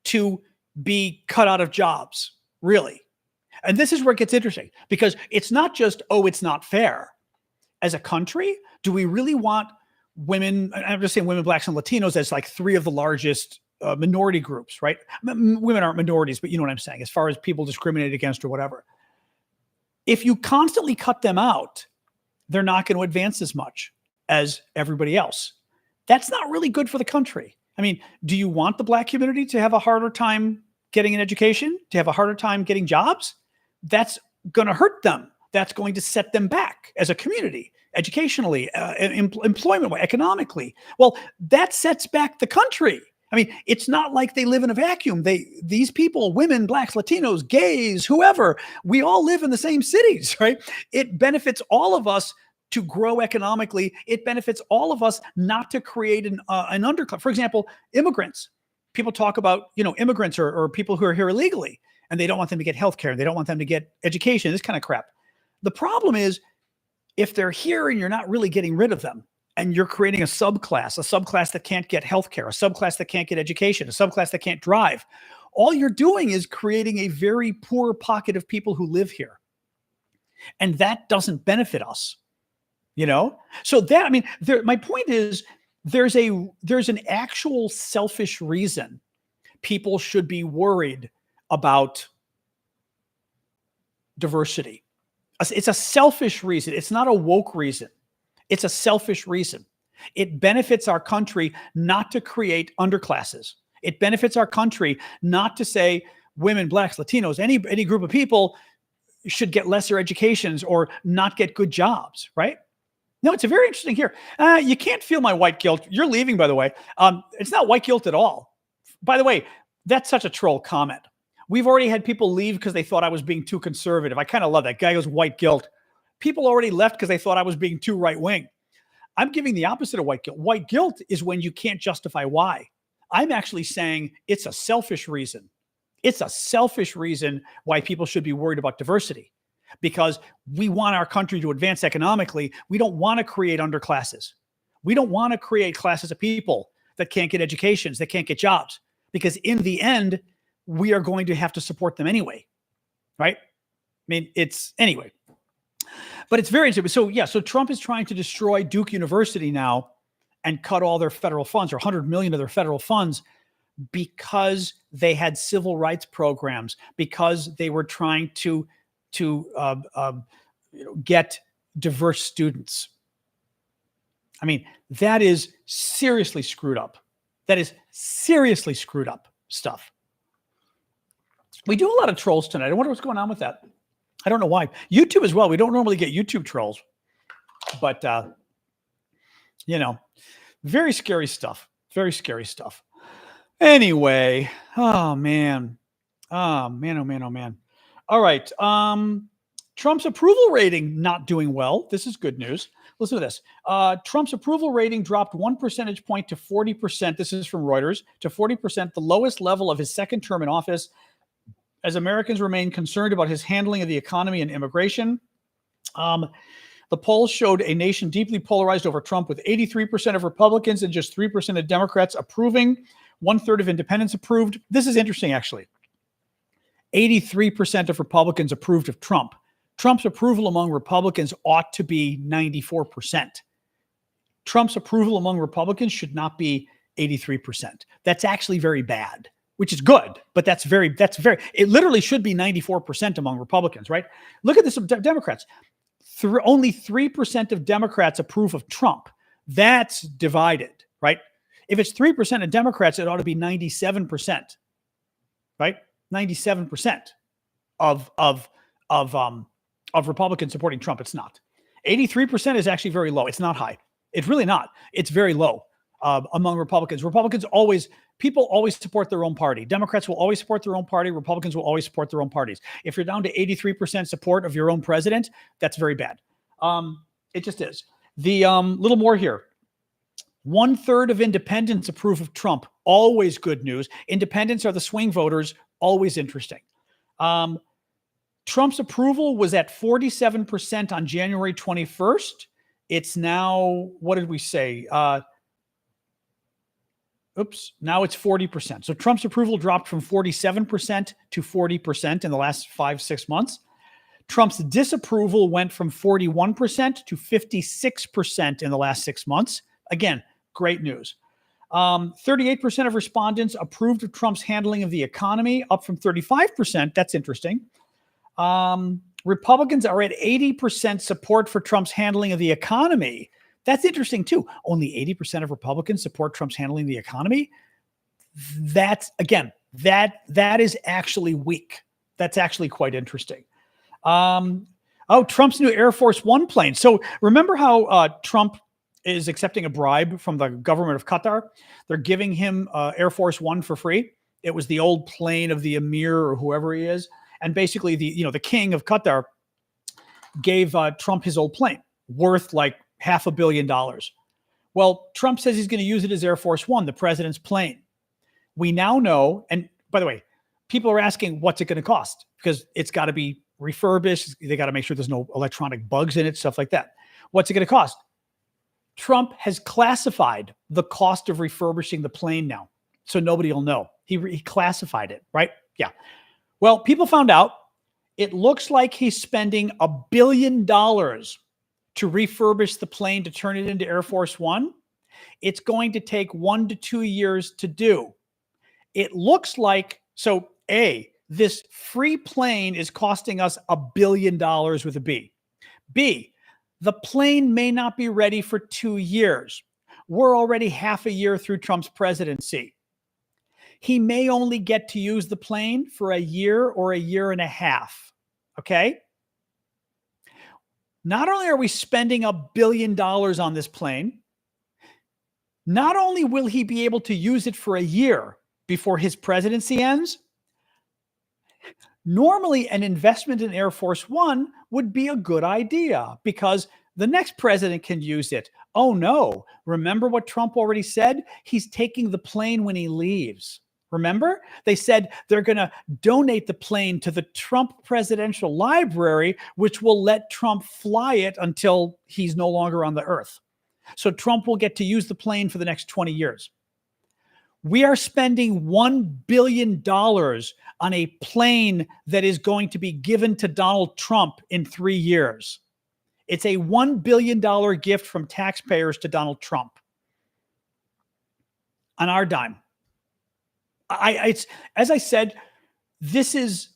to be cut out of jobs? Really? And this is where it gets interesting, because it's not just, oh, it's not fair. As a country, do we really want women, I'm just saying women, Blacks, and Latinos as like three of the largest minority groups, right? Women aren't minorities, but you know what I'm saying, as far as people discriminated against or whatever. If you constantly cut them out, they're not going to advance as much as everybody else. That's not really good for the country. I mean, do you want the Black community to have a harder time getting an education, to have a harder time getting jobs? That's going to hurt them. That's going to set them back as a community, educationally, employment, economically. Well, that sets back the country. I mean, it's not like they live in a vacuum. These people, women, Blacks, Latinos, gays, whoever, we all live in the same cities, right? It benefits all of us to grow economically. It benefits all of us not to create an underclass. For example, immigrants. People talk about, immigrants or people who are here illegally, and they don't want them to get healthcare. They don't want them to get education, this kind of crap. The problem is, if they're here and you're not really getting rid of them, and you're creating a subclass that can't get healthcare, a subclass that can't get education, a subclass that can't drive, all you're doing is creating a very poor pocket of people who live here. And that doesn't benefit us. So that, I mean, my point is, there's an actual selfish reason people should be worried about diversity. It's a selfish reason. It's not a woke reason. It's a selfish reason. It benefits our country not to create underclasses. It benefits our country not to say women, Blacks, Latinos, any group of people should get lesser educations or not get good jobs, right? No, it's a very interesting here. You can't feel my white guilt. You're leaving, by the way. It's not white guilt at all. By the way, that's such a troll comment. We've already had people leave because they thought I was being too conservative. I kind of love that. Guy goes, white guilt. People already left because they thought I was being too right-wing. I'm giving the opposite of white guilt. White guilt is when you can't justify why. I'm actually saying it's a selfish reason. It's a selfish reason why people should be worried about diversity. because we want our country to advance economically. We don't want to create underclasses. We don't want to create classes of people that can't get educations, that can't get jobs, because in the end, we are going to have to support them anyway, right? I mean, anyway. But it's very interesting. So, yeah, so Trump is trying to destroy Duke University now and cut all their federal funds, or 100 million of their federal funds, because they had civil rights programs, because they were trying to get diverse students. I mean, that is seriously screwed up. That is seriously screwed up stuff. We do a lot of trolls tonight. I wonder what's going on with that. I don't know why. YouTube as well. We don't normally get YouTube trolls, but very scary stuff. Very scary stuff. Anyway, oh man. All right. Trump's approval rating not doing well. This is good news. Listen to this. Trump's approval rating dropped 1 percentage point to 40%. This is from Reuters, to 40%, the lowest level of his second term in office, as Americans remain concerned about his handling of the economy and immigration. The polls showed a nation deeply polarized over Trump, with 83% of Republicans and just 3% of Democrats approving. 1/3 of independents approved. This is interesting, actually. 83% of Republicans approved of Trump. Trump's approval among Republicans ought to be 94%. Trump's approval among Republicans should not be 83%. That's actually very bad, which is good, but it literally should be 94% among Republicans, right? Look at this, Democrats. Only 3% of Democrats approve of Trump. That's divided, right? If it's 3% of Democrats, it ought to be 97%, right? 97% of Republicans supporting Trump. It's not. 83% is actually very low. It's not high. It's really not. It's very low among Republicans. People always support their own party. Democrats will always support their own party. Republicans will always support their own parties. If you're down to 83% support of your own president, that's very bad. It just is. The little more here. 1/3 of independents approve of Trump. Always good news. Independents are the swing voters. Always interesting. Trump's approval was at 47% on January 21st. It's now, what did we say? Now it's 40%. So Trump's approval dropped from 47% to 40% in the last 5-6 months. Trump's disapproval went from 41% to 56% in the last 6 months. Again, great news. 38% of respondents approved of Trump's handling of the economy, up from 35%. That's interesting. Republicans are at 80% support for Trump's handling of the economy. That's interesting too. Only 80% of Republicans support Trump's handling the economy. That is actually weak. That's actually quite interesting. Trump's new Air Force One plane. So remember how Trump is accepting a bribe from the government of Qatar? They're giving him Air Force One for free. It was the old plane of the emir or whoever he is. And basically the king of Qatar gave Trump his old plane worth like $500 million. Well, Trump says he's going to use it as Air Force One, the president's plane. We now know, and by the way, people are asking, what's it going to cost? Because it's got to be refurbished. They got to make sure there's no electronic bugs in it, stuff like that. What's it going to cost? Trump has classified the cost of refurbishing the plane now, so nobody will know. He classified it, right? Yeah. Well, people found out it looks like he's spending $1 billion to refurbish the plane to turn it into Air Force One. It's going to take 1 to 2 years to do. It looks like, this free plane is costing us $1 billion with a B. B, the plane may not be ready for 2 years. We're already half a year through Trump's presidency. He may only get to use the plane for a year or a year and a half. Okay? Not only are we spending $1 billion on this plane, not only will he be able to use it for a year before his presidency ends, normally an investment in Air Force One would be a good idea because the next president can use it. Oh no, remember what Trump already said? He's taking the plane when he leaves. Remember? They said they're going to donate the plane to the Trump Presidential Library, which will let Trump fly it until he's no longer on the earth. So Trump will get to use the plane for the next 20 years. We are spending $1 billion on a plane that is going to be given to Donald Trump in 3 years. It's a $1 billion gift from taxpayers to Donald Trump on our dime. It's, as I said, this is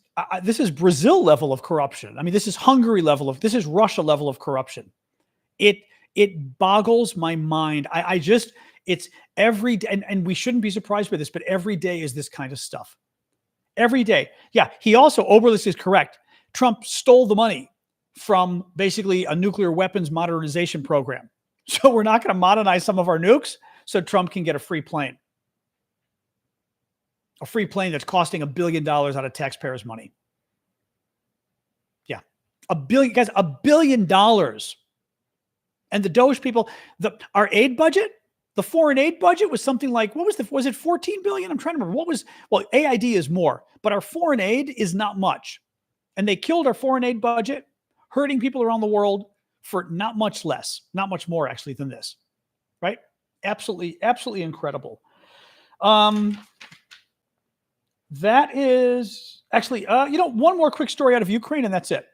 Brazil level of corruption. I mean, this is Hungary level of, this is Russia level of corruption. It boggles my mind. It's every day, and we shouldn't be surprised by this, but every day is this kind of stuff. Every day. Yeah, he also, Oberlist is correct. Trump stole the money from basically a nuclear weapons modernization program. So we're not going to modernize some of our nukes so Trump can get a free plane. A free plane that's costing $1 billion out of taxpayers' money. Yeah. $1 billion, guys, $1 billion. And the Doge people, our aid budget, the foreign aid budget was something like, was it 14 billion? I'm trying to remember. Well, AID is more, but our foreign aid is not much. And they killed our foreign aid budget, hurting people around the world for not much less, not much more actually than this, right? Absolutely, absolutely incredible. That is actually, one more quick story out of Ukraine, and that's it.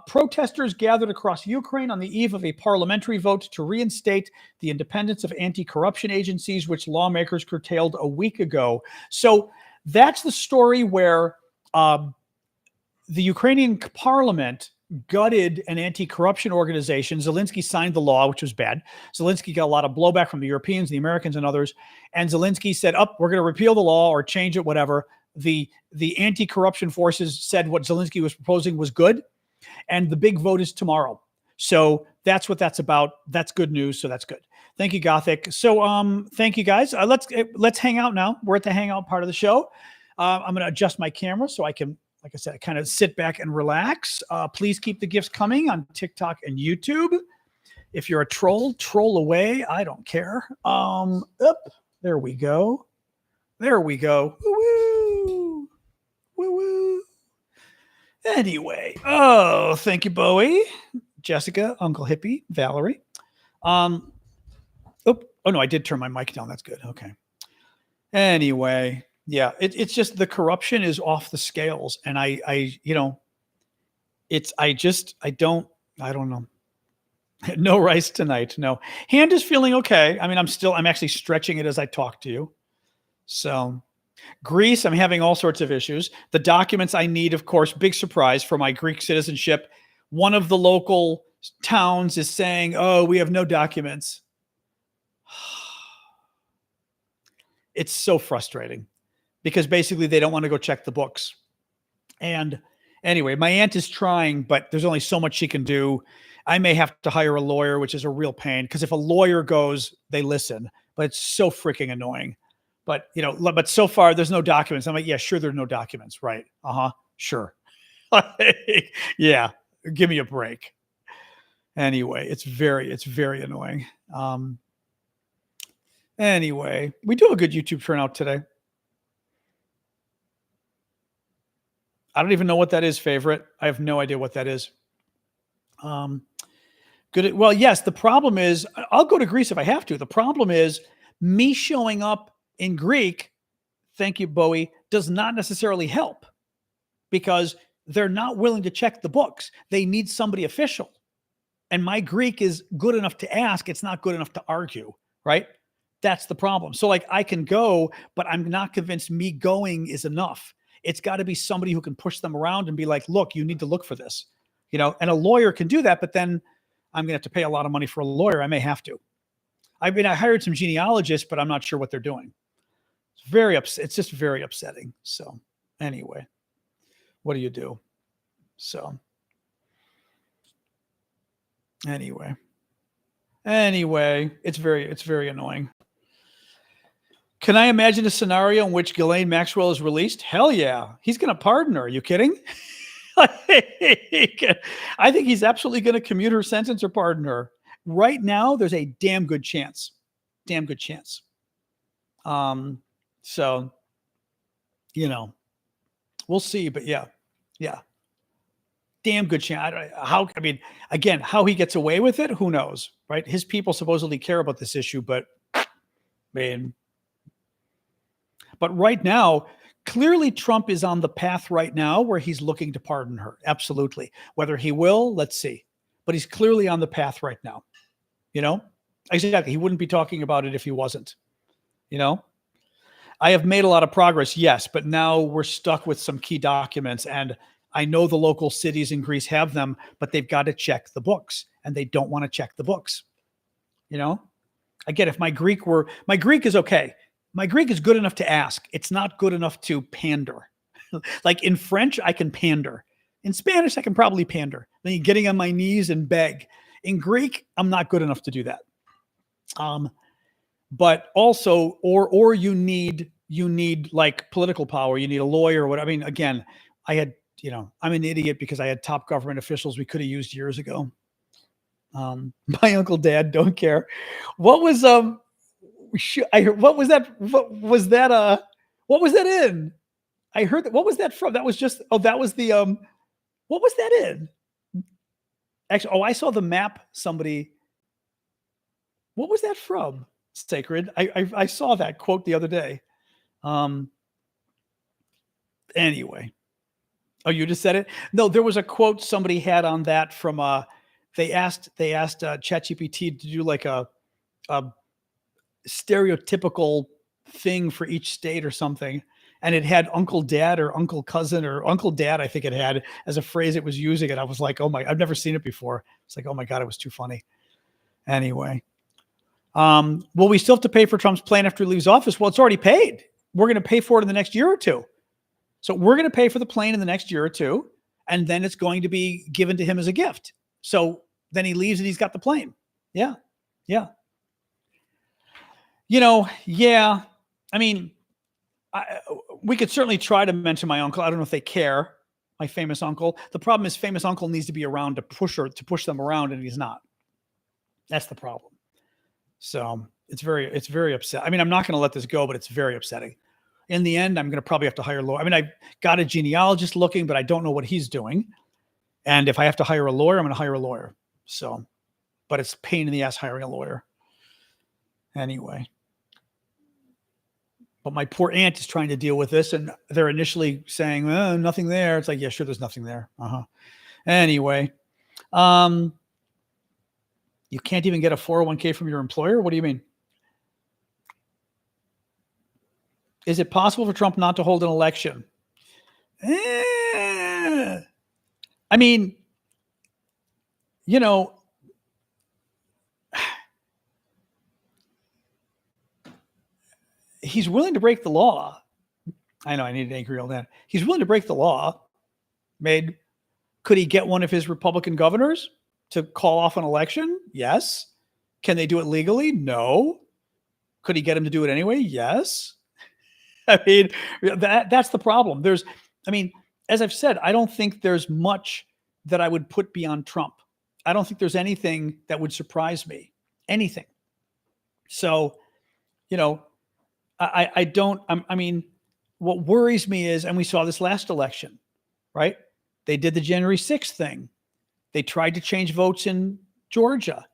Protesters gathered across Ukraine on the eve of a parliamentary vote to reinstate the independence of anti-corruption agencies, which lawmakers curtailed a week ago. So that's the story where the Ukrainian parliament gutted an anti-corruption organization. Zelensky signed the law, which was bad. Zelensky got a lot of blowback from the Europeans, the Americans, and others. And Zelensky said, we're going to repeal the law or change it, whatever. The anti-corruption forces said what Zelensky was proposing was good. And the big vote is tomorrow. So that's what that's about. That's good news. So that's good. Thank you, Gothic. So thank you, guys. Let's hang out now. We're at the hangout part of the show. I'm going to adjust my camera so I can, like I said, kind of sit back and relax. Please keep the gifts coming on TikTok and YouTube. If you're a troll away. I don't care. There we go. There we go. Woo-woo. Woo-woo. Anyway, thank you, Bowie, Jessica, Uncle Hippie, Valerie. Oh no, I did turn my mic down. That's good. Okay. Anyway, yeah, it's just the corruption is off the scales, and I don't know. No rice tonight. No. Hand is feeling okay. I mean, I'm actually stretching it as I talk to you. So. Greece, I'm having all sorts of issues. The documents I need, of course, big surprise for my Greek citizenship. One of the local towns is saying, we have no documents. It's so frustrating because basically they don't want to go check the books. And anyway, my aunt is trying, but there's only so much she can do. I may have to hire a lawyer, which is a real pain because if a lawyer goes, they listen, but it's so freaking annoying. But, but so far there's no documents. I'm like, yeah, sure. There's no documents. Right. Sure. Yeah. Give me a break. Anyway, it's very annoying. Anyway, we do have a good YouTube turnout today. I don't even know what that is, favorite. I have no idea what that is. Good. Well, yes, the problem is I'll go to Greece if I have to. The problem is me showing up in Greek, thank you, Bowie, does not necessarily help because they're not willing to check the books. They need somebody official. And my Greek is good enough to ask. It's not good enough to argue, right? That's the problem. So I can go, but I'm not convinced me going is enough. It's got to be somebody who can push them around and be like, look, you need to look for this, and a lawyer can do that, but then I'm going to have to pay a lot of money for a lawyer. I may have to. I mean, I hired some genealogists, but I'm not sure what they're doing. It's just very upsetting. So anyway, what do you do? So anyway, it's very annoying. Can I imagine a scenario in which Ghislaine Maxwell is released? Hell yeah. He's going to pardon her. Are you kidding? I think he's absolutely going to commute her sentence or pardon her. Right now, there's a damn good chance. So You know, we'll see. But yeah, yeah, damn good chance. I mean, again, how he gets away with it, who knows, right? His people supposedly care about this issue, but man, but right now, clearly Trump is on the path right now where he's looking to pardon her. Absolutely. Whether he will, let's see. But he's clearly on the path right now. You know, exactly. He wouldn't be talking about it if he wasn't. You know, I have made a lot of progress, yes, but now we're stuck with some key documents. And I know the local cities in Greece have them, but they've got to check the books and they don't want to check the books. You know, again, if my Greek is okay. My Greek is good enough to ask. It's not good enough to pander. Like in French, I can pander. In Spanish, I can probably pander. Then getting on my knees and beg. In Greek, I'm not good enough to do that. But also, or you need like political power. You need a lawyer or what. I mean, again, I'm an idiot because I had top government officials we could have used years ago. My uncle, dad, don't care. What was what was that? What was that in? I heard that. What was that from? That was just. Oh, that was the. What was that in? Actually, I saw the map. Somebody. What was that from? Sacred. I saw that quote the other day. Anyway. Oh, you just said it? No, there was a quote somebody had on that from. They asked ChatGPT to do like a stereotypical thing for each state or something, and it had uncle dad or uncle cousin or uncle dad, I think it had as a phrase it was using, and I was like, oh my, I've never seen it before. It's like, oh my god, it was too funny. Anyway, will we still have to pay for Trump's plane after he leaves office? Well, it's already paid. We're going to pay for it in the next year or two. So we're going to pay for the plane in the next year or two, and then it's going to be given to him as a gift. So then he leaves and he's got the plane. Yeah. Yeah. I mean, we could certainly try to mention my uncle. I don't know if they care. My famous uncle. The problem is, famous uncle needs to be around to push them around, and he's not. That's the problem. So it's very upset. I mean, I'm not going to let this go, but it's very upsetting. In the end, I'm going to probably have to hire a lawyer. I mean, I've got a genealogist looking, but I don't know what he's doing. And if I have to hire a lawyer, I'm going to hire a lawyer. So, but it's a pain in the ass hiring a lawyer. Anyway. But my poor aunt is trying to deal with this, and they're initially saying, nothing there. It's like, yeah, sure, there's nothing there. Anyway, you can't even get a 401k from your employer? What do you mean? Is it possible for Trump not to hold an election? I mean, he's willing to break the law. I know I need an angry old man. He's willing to break the law. Could he get one of his Republican governors to call off an election? Yes. Can they do it legally? No. Could he get him to do it anyway? Yes. I mean, that's the problem. As I've said, I don't think there's much that I would put beyond Trump. I don't think there's anything that would surprise me. Anything. So, I mean, what worries me is, and we saw this last election, right? They did the January 6th thing. They tried to change votes in Georgia.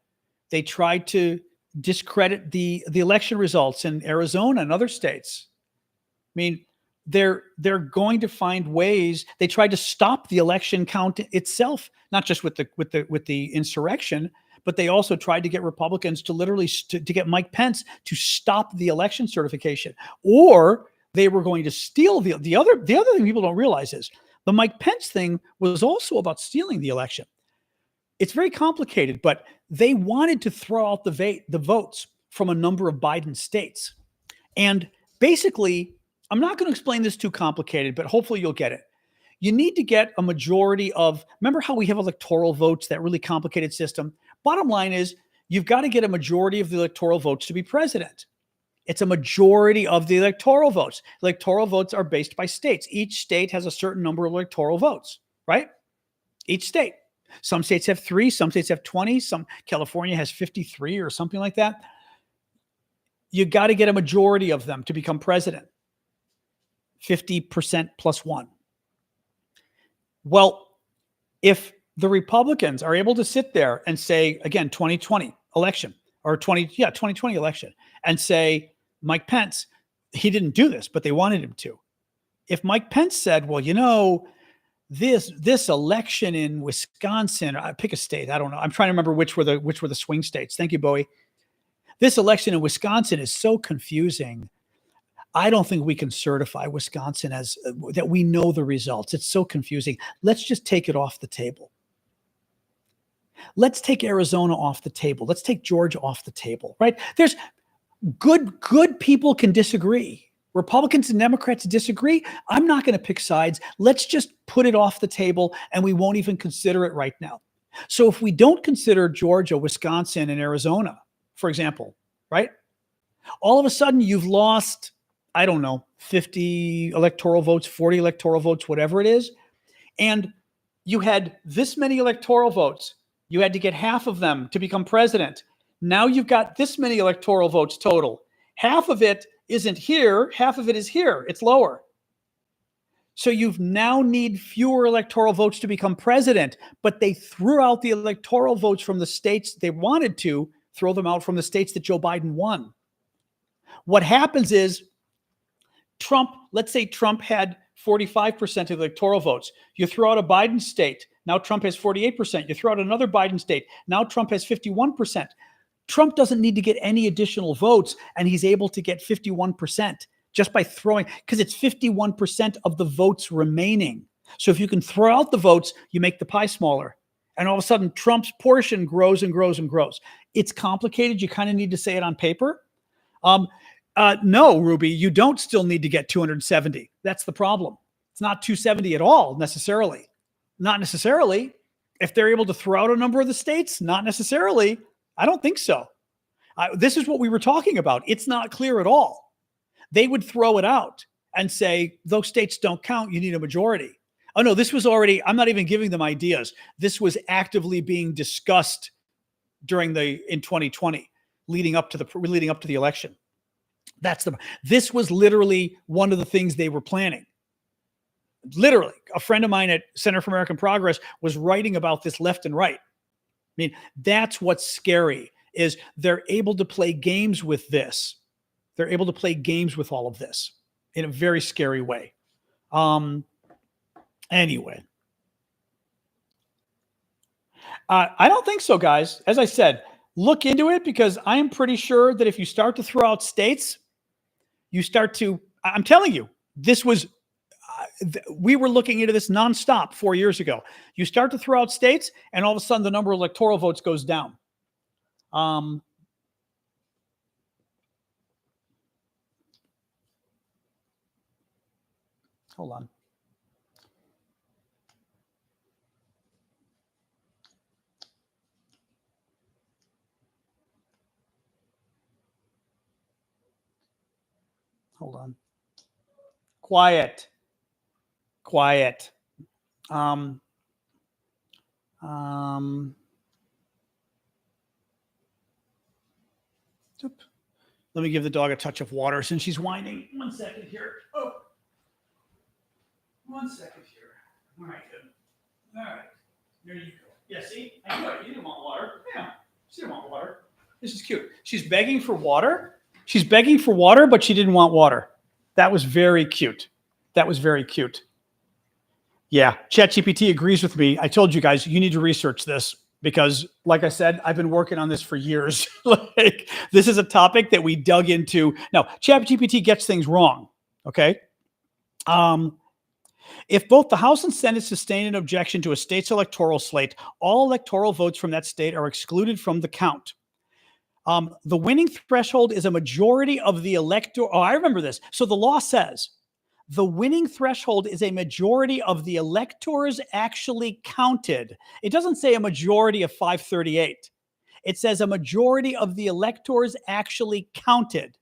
They tried to discredit the election results in Arizona and other states. I mean, they're going to find ways. They tried to stop the election count itself, not just with the insurrection, but they also tried to get Republicans to literally to get Mike Pence to stop the election certification, or they were going to steal the other thing people don't realize is the Mike Pence thing was also about stealing the election. It's very complicated, but they wanted to throw out the votes from a number of Biden states. And basically, I'm not going to explain this too complicated, but hopefully you'll get it. You need to get a majority of, remember how we have electoral votes, that really complicated system? Bottom line is, you've got to get a majority of the electoral votes to be president. It's a majority of the electoral votes. Electoral votes are based by states. Each state has a certain number of electoral votes, right? Each state. Some states have 3, some states have 20, California has 53 or something like that. You got to get a majority of them to become president. 50% plus one. Well, if the Republicans are able to sit there and say, again, 2020 election or 2020 election, and say, Mike Pence, he didn't do this, but they wanted him to. If Mike Pence said, well, this election in Wisconsin, I pick a state, I don't know. I'm trying to remember which were the swing states. Thank you, Bowie. This election in Wisconsin is so confusing. I don't think we can certify Wisconsin as that we know the results. It's so confusing. Let's just take it off the table. Let's take Arizona off the table. Let's take Georgia off the table, right? There's good people can disagree. Republicans and Democrats disagree. I'm not going to pick sides. Let's just put it off the table and we won't even consider it right now. So if we don't consider Georgia, Wisconsin, and Arizona, for example, right? All of a sudden you've lost, I don't know, 50 electoral votes, 40 electoral votes, whatever it is. And you had this many electoral votes. You had to get half of them to become president. Now you've got this many electoral votes total. Half of it isn't here. Half of it is here. It's lower. So you've now need fewer electoral votes to become president, but they threw out the electoral votes from the states they wanted to throw them out from the states that Joe Biden won. What happens is Trump, let's say Trump had 45% of the electoral votes. You throw out a Biden state. Now Trump has 48%. You throw out another Biden state. Now Trump has 51%. Trump doesn't need to get any additional votes, and he's able to get 51% just by throwing, because it's 51% of the votes remaining. So if you can throw out the votes, you make the pie smaller. And all of a sudden, Trump's portion grows and grows and grows. It's complicated. You kind of need to say it on paper. No, Ruby, you don't still need to get 270. That's the problem. It's not 270 at all, necessarily. Not necessarily. If they're able to throw out a number of the states, not necessarily. I don't think so. This is what we were talking about. It's not clear at all. They would throw it out and say, those states don't count. You need a majority. Oh, no, this was already, I'm not even giving them ideas. This was actively being discussed in 2020, leading up to the election. This was literally one of the things they were planning. Literally, a friend of mine at Center for American Progress was writing about this left and right. I mean, that's what's scary, is they're able to play games with this. They're able to play games with all of this in a very scary way. Anyway. I don't think so, guys. As I said, look into it, because I am pretty sure that if you start to throw out states, I'm telling you, we were looking into this nonstop 4 years ago. You start to throw out states, and all of a sudden the number of electoral votes goes down. Hold on. Hold on. Quiet. Let me give the dog a touch of water since she's whining. 1 second here. Oh. 1 second here. All right, good. All right. There you go. Yeah, see? I knew it. You didn't want water. Yeah. She didn't want water. This is cute. She's begging for water. She's begging for water, but she didn't want water. That was very cute. Yeah, ChatGPT agrees with me. I told you guys, you need to research this because, like I said, I've been working on this for years. This is a topic that we dug into. Now, ChatGPT gets things wrong, okay? If both the House and Senate sustain an objection to a state's electoral slate, all electoral votes from that state are excluded from the count. The winning threshold is a majority of the elector. Oh, I remember this. So the law says the winning threshold is a majority of the electors actually counted. It doesn't say a majority of 538. It says a majority of the electors actually counted.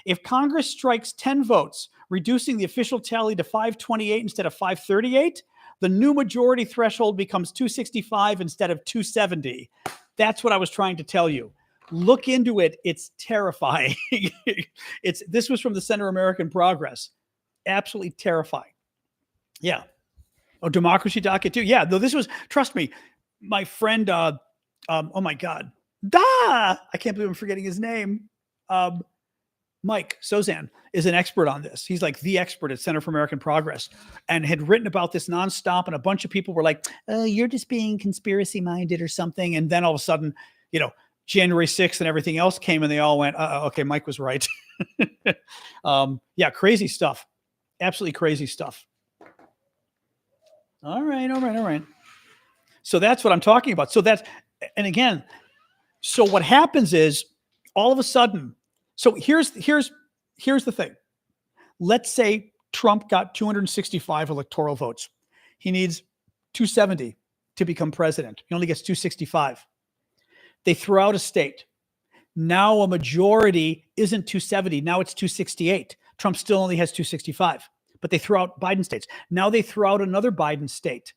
If Congress strikes 10 votes, reducing the official tally to 528 instead of 538, the new majority threshold becomes 265 instead of 270. That's what I was trying to tell you. Look into it. It's terrifying. This was from the Center American Progress. absolutely terrifying. Yeah. Oh, democracy docket too. Yeah. Though this was, trust me, my friend. Oh my God, I can't believe I'm forgetting his name. Mike Sozan is an expert on this. He's like the expert at Center for American Progress and had written about this nonstop. And a bunch of people were like, oh, you're just being conspiracy minded or something. And then all of a sudden, January 6th and everything else came and they all went, okay, Mike was right. Yeah, crazy stuff. Absolutely crazy stuff. All right. So that's what I'm talking about. And again, so what happens is all of a sudden, so here's the thing. Let's say Trump got 265 electoral votes. He needs 270 to become president. He only gets 265. They throw out a state. Now a majority isn't 270. Now it's 268. Trump still only has 265, but they throw out Biden states. Now they throw out another Biden state.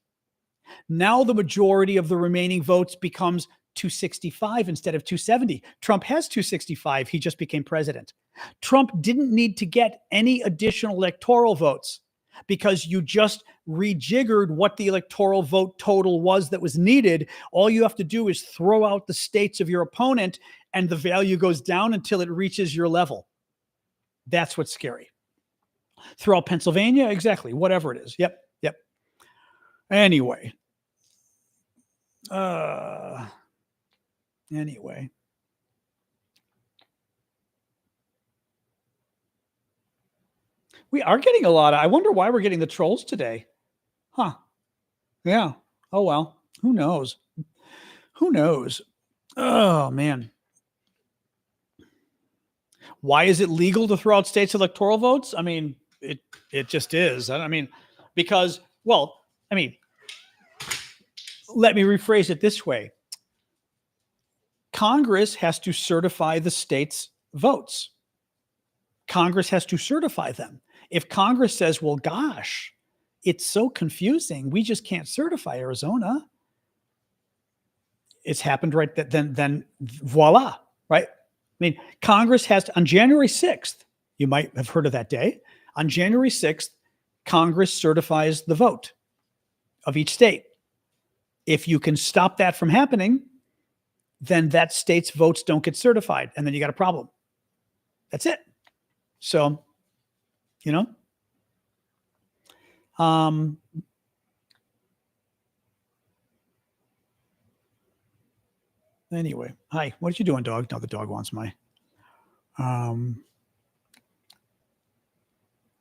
Now the majority of the remaining votes becomes 265 instead of 270. Trump has 265. He just became president. Trump didn't need to get any additional electoral votes because you just rejiggered what the electoral vote total was that was needed. All you have to do is throw out the states of your opponent and the value goes down until it reaches your level. That's what's scary. Throw out Pennsylvania, exactly, whatever it is. Yep. Anyway. Anyway. We are getting a lot of, I wonder why we're getting the trolls today. Huh. Yeah. Oh, well, who knows? Oh, man. Why is it legal to throw out states' electoral votes? I mean, it just is. I mean, because, well, I mean, let me rephrase it this way. Congress has to certify the states' votes. Congress has to certify them. If Congress says, well, gosh, it's so confusing, we just can't certify Arizona. It's happened right then voila, right? I mean, Congress has to, on January 6th, you might have heard of that day. On January 6th, Congress certifies the vote of each state. If you can stop that from happening, then that state's votes don't get certified. And then you got a problem. That's it. So, anyway, hi, what are you doing, dog? No, the dog wants my,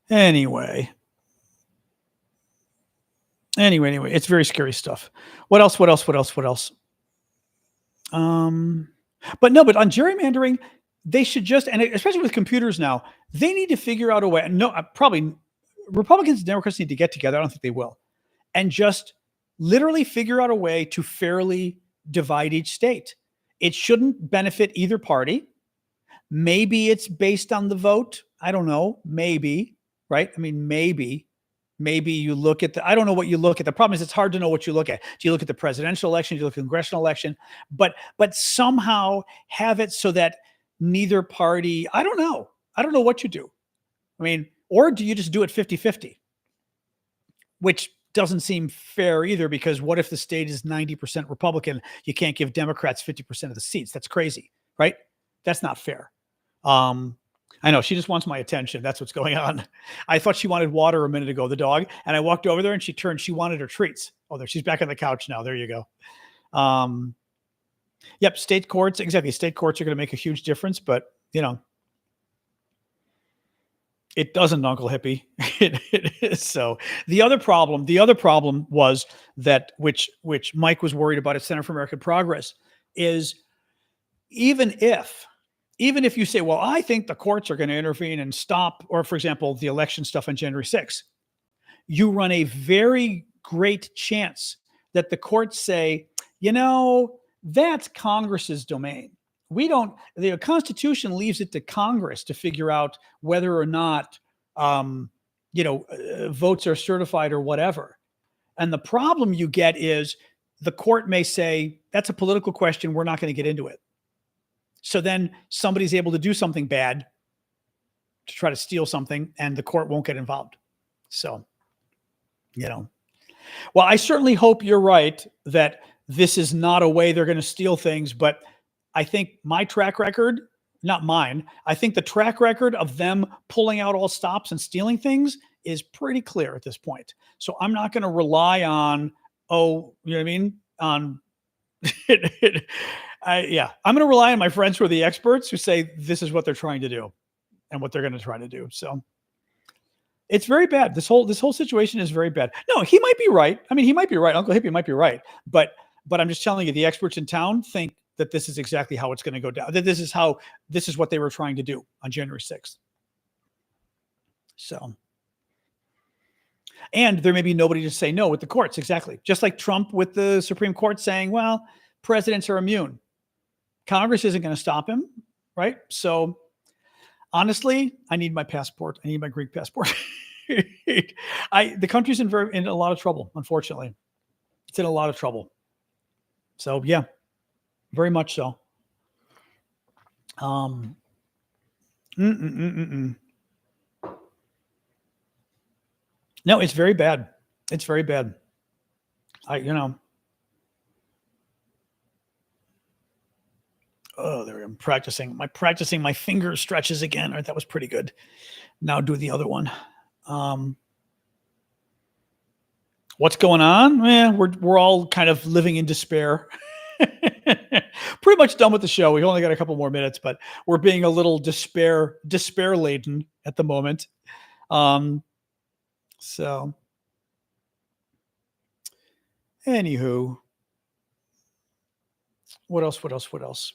anyway, it's very scary stuff. What else? But on gerrymandering, they should just, and especially with computers now, they need to figure out a way. No, probably Republicans and Democrats need to get together. I don't think they will. And just literally figure out a way to fairly divide each state. It shouldn't benefit either party. Maybe it's based on the vote. I don't know. Maybe, right? I mean, maybe you look at I don't know what you look at. The problem is it's hard to know what you look at. Do you look at the presidential election? Do you look at the congressional election? But somehow have it so that neither party, I don't know what you do. I mean, or do you just do it 50-50? Which doesn't seem fair either, because what if the state is 90% Republican? You can't give Democrats 50% of the seats. That's crazy, right? That's not fair. I know she just wants my attention. That's what's going on. I thought she wanted water a minute ago, the dog, and I walked over there and she turned. She wanted her treats. Oh, there she's back on the couch now. There you go. Yep, state courts, exactly. State courts are going to make a huge difference, but it doesn't, Uncle Hippie. It is. So the other problem was that which Mike was worried about at Center for American Progress is even if you say, well, I think the courts are going to intervene and stop, or for example, the election stuff on January 6th, you run a very great chance that the courts say, that's Congress's domain. The Constitution leaves it to Congress to figure out whether or not, votes are certified or whatever. And the problem you get is the court may say, that's a political question. We're not going to get into it. So then somebody's able to do something bad to try to steal something, and the court won't get involved. So, well, I certainly hope you're right that this is not a way they're going to steal things, but I think my track record, not mine, I think the track record of them pulling out all stops and stealing things is pretty clear at this point. So I'm not going to rely on, you know what I mean? On, I'm going to rely on my friends who are the experts who say this is what they're trying to do and what they're going to try to do. So it's very bad. This whole situation is very bad. No, he might be right. I mean, he might be right. Uncle Hippie might be right. But I'm just telling you, the experts in town think that this is exactly how it's going to go down. That this is what they were trying to do on January 6th. So, and there may be nobody to say no with the courts. Exactly. Just like Trump with the Supreme Court saying, well, presidents are immune. Congress isn't going to stop him. Right. So honestly, I need my passport. I need my Greek passport. The country's in a lot of trouble, unfortunately. It's in a lot of trouble. So yeah, very much so. No, it's very bad. It's very bad. Oh, there I'm practicing. Practicing my finger stretches again. All right, that was pretty good. Now do the other one. What's going on? We're all kind of living in despair. Pretty much done with the show. We've only got a couple more minutes, but we're being a little despair laden at the moment. So anywho, what else?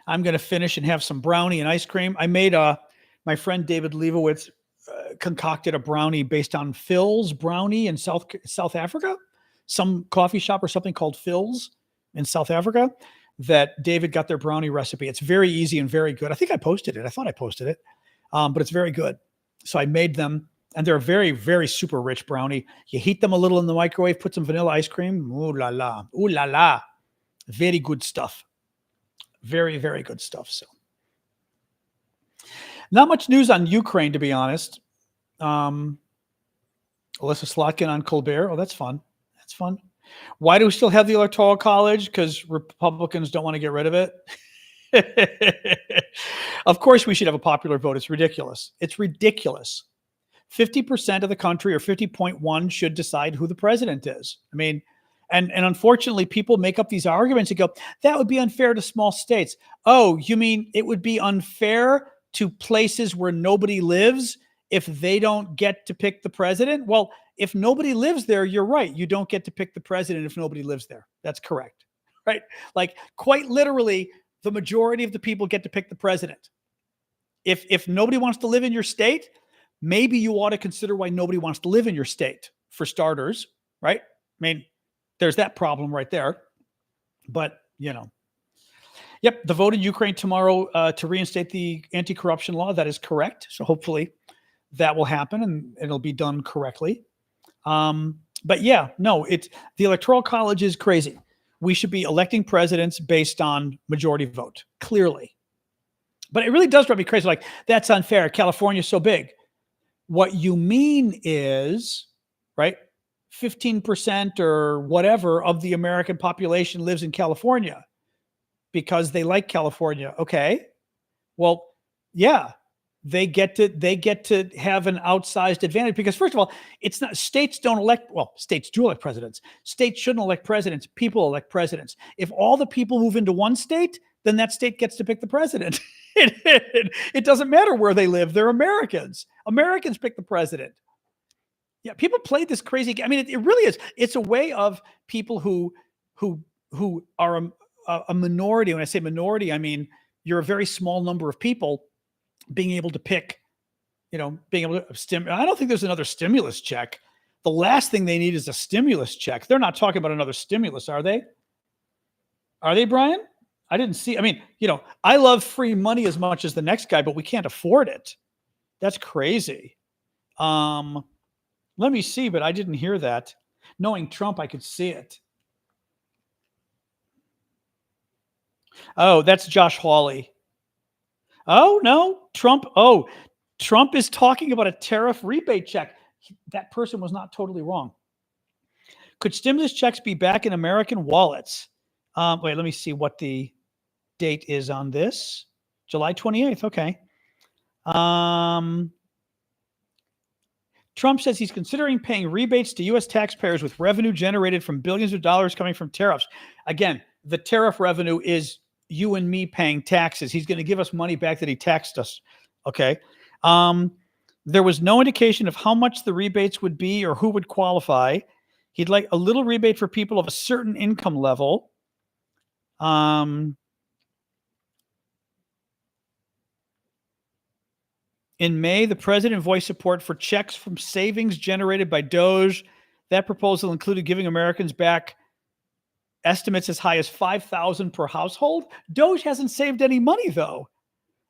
I'm going to finish and have some brownie and ice cream. I made my friend David Leibowitz concocted a brownie based on Phil's brownie in South Africa, some coffee shop or something called Phil's in South Africa that David got their brownie recipe. It's very easy and very good. I think I posted it. I thought I posted it, but it's very good. So I made them, and they're a very, very super rich brownie. You heat them a little in the microwave, put some vanilla ice cream. Ooh la la. Ooh la la. Very good stuff. Very, very good stuff. So not much news on Ukraine, to be honest. Alyssa Slotkin on Colbert. Oh, that's fun. That's fun. Why do we still have the Electoral College? Because Republicans don't want to get rid of it. Of course, we should have a popular vote. It's ridiculous. It's ridiculous. 50% of the country, or 50.1, should decide who the president is. I mean, and unfortunately, people make up these arguments and go, that would be unfair to small states. Oh, you mean it would be unfair to places where nobody lives if they don't get to pick the president? Well, if nobody lives there, you're right. You don't get to pick the president if nobody lives there. That's correct, right? Like, quite literally, the majority of the people get to pick the president. If nobody wants to live in your state, maybe you ought to consider why nobody wants to live in your state, for starters, right? I mean, there's that problem right there. But, yep, the vote in Ukraine tomorrow to reinstate the anti-corruption law, that is correct. So hopefully that will happen and it'll be done correctly. But yeah, no, the Electoral College is crazy. We should be electing presidents based on majority vote, clearly. But it really does drive me crazy. Like, that's unfair. California's so big. What you mean is, right, 15% or whatever of the American population lives in California because they like California. Okay. Well, yeah, they get to have an outsized advantage because, first of all, it's not, states don't elect, well, states do elect presidents. States shouldn't elect presidents. People elect presidents. If all the people move into one state, then that state gets to pick the president. It doesn't matter where they live. They're Americans. Americans pick the president. Yeah, people play this crazy game. I mean, it really is. It's a way of people who are a minority. When I say minority, I mean you're a very small number of people being able to pick, being able to I don't think there's another stimulus check. The last thing they need is a stimulus check. They're not talking about another stimulus, are they? Are they, Brian? I didn't see. I mean, I love free money as much as the next guy, but we can't afford it. That's crazy. Let me see, but I didn't hear that. Knowing Trump, I could see it. Oh, that's Josh Hawley. Oh, no. Trump is talking about a tariff rebate check. That person was not totally wrong. Could stimulus checks be back in American wallets? Wait, let me see what the date is on this. July 28th. Okay. Trump says he's considering paying rebates to U.S. taxpayers with revenue generated from billions of dollars coming from tariffs. Again, the tariff revenue is you and me paying taxes. He's going to give us money back that he taxed us. Okay. There was no indication of how much the rebates would be or who would qualify. He'd like a little rebate for people of a certain income level. In May, the president voiced support for checks from savings generated by Doge. That proposal included giving Americans back estimates as high as $5,000 per household. Doge hasn't saved any money, though.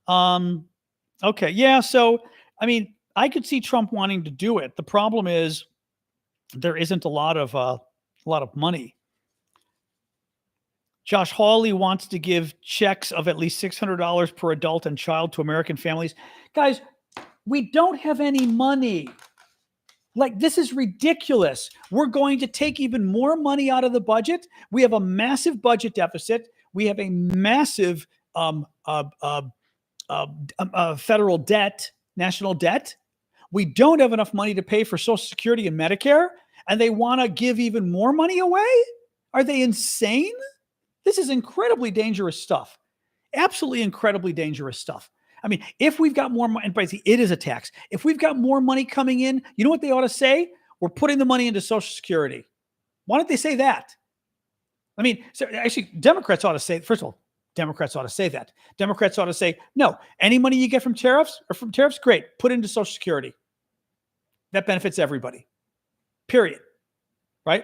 Okay, yeah. So, I mean, I could see Trump wanting to do it. The problem is there isn't a lot of money. Josh Hawley wants to give checks of at least $600 per adult and child to American families. Guys, we don't have any money. Like, this is ridiculous. We're going to take even more money out of the budget. We have a massive budget deficit. We have a massive federal debt, national debt. We don't have enough money to pay for Social Security and Medicare, and they want to give even more money away? Are they insane? This is incredibly dangerous stuff. Absolutely incredibly dangerous stuff. I mean, if we've got more money, and it is a tax. If we've got more money coming in, you know what they ought to say? We're putting the money into Social Security. Why don't they say that? I mean, so actually, Democrats ought to say, first of all, Democrats ought to say that. Democrats ought to say, no, any money you get from tariffs, great, put into Social Security. That benefits everybody. Period. Right?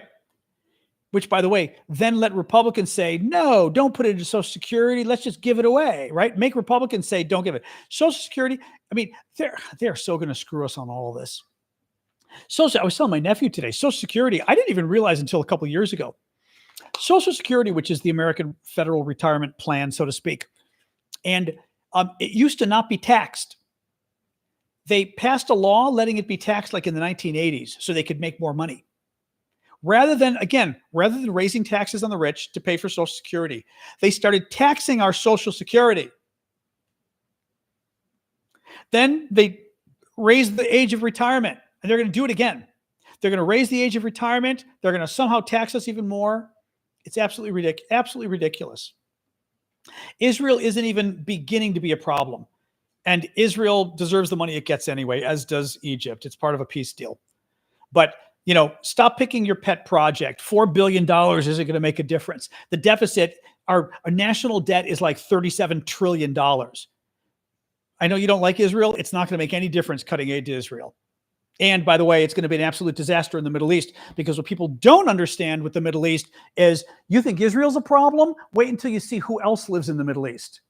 Which, by the way, then let Republicans say, no, don't put it into Social Security. Let's just give it away, right? Make Republicans say, don't give it. Social Security, I mean, they're so going to screw us on all of this. I was telling my nephew today, Social Security, I didn't even realize until a couple of years ago. Social Security, which is the American Federal Retirement Plan, so to speak, and it used to not be taxed. They passed a law letting it be taxed like in the 1980s so they could make more money. Rather than raising taxes on the rich to pay for Social Security, they started taxing our Social Security. Then they raised the age of retirement, and they're going to do it again. They're going to raise the age of retirement. They're going to somehow tax us even more. It's absolutely ridiculous. Israel isn't even beginning to be a problem. And Israel deserves the money it gets anyway, as does Egypt. It's part of a peace deal. But stop picking your pet project. $4 billion isn't going to make a difference. The deficit, our national debt is like $37 trillion. I know you don't like Israel. It's not going to make any difference cutting aid to Israel. And by the way, it's going to be an absolute disaster in the Middle East, because what people don't understand with the Middle East is, you think Israel's a problem? Wait until you see who else lives in the Middle East.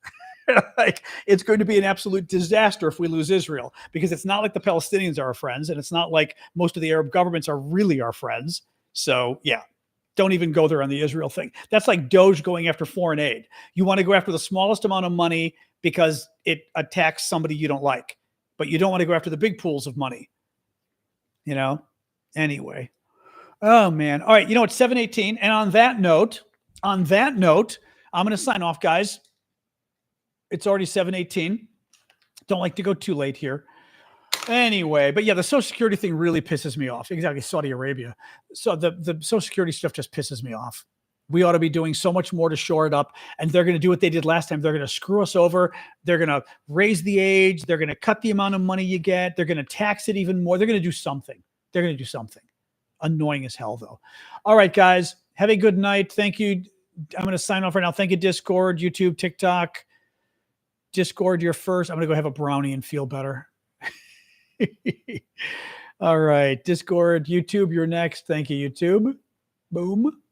Like, it's going to be an absolute disaster if we lose Israel, because it's not like the Palestinians are our friends, and it's not like most of the Arab governments are really our friends. So yeah, don't even go there on the Israel thing. That's like Doge going after foreign aid. You want to go after the smallest amount of money because it attacks somebody you don't like, but you don't want to go after the big pools of money. Anyway. Oh man. All right. It's 7:18. And on that note, I'm going to sign off, guys. It's already 7:18. Don't like to go too late here. Anyway, but yeah, the Social Security thing really pisses me off. Exactly. Saudi Arabia. So the Social Security stuff just pisses me off. We ought to be doing so much more to shore it up. And they're going to do what they did last time. They're going to screw us over. They're going to raise the age. They're going to cut the amount of money you get. They're going to tax it even more. They're going to do something. Annoying as hell, though. All right, guys. Have a good night. Thank you. I'm going to sign off right now. Thank you, Discord, YouTube, TikTok. Discord, you're first. I'm going to go have a brownie and feel better. All right. Discord, YouTube, you're next. Thank you, YouTube. Boom.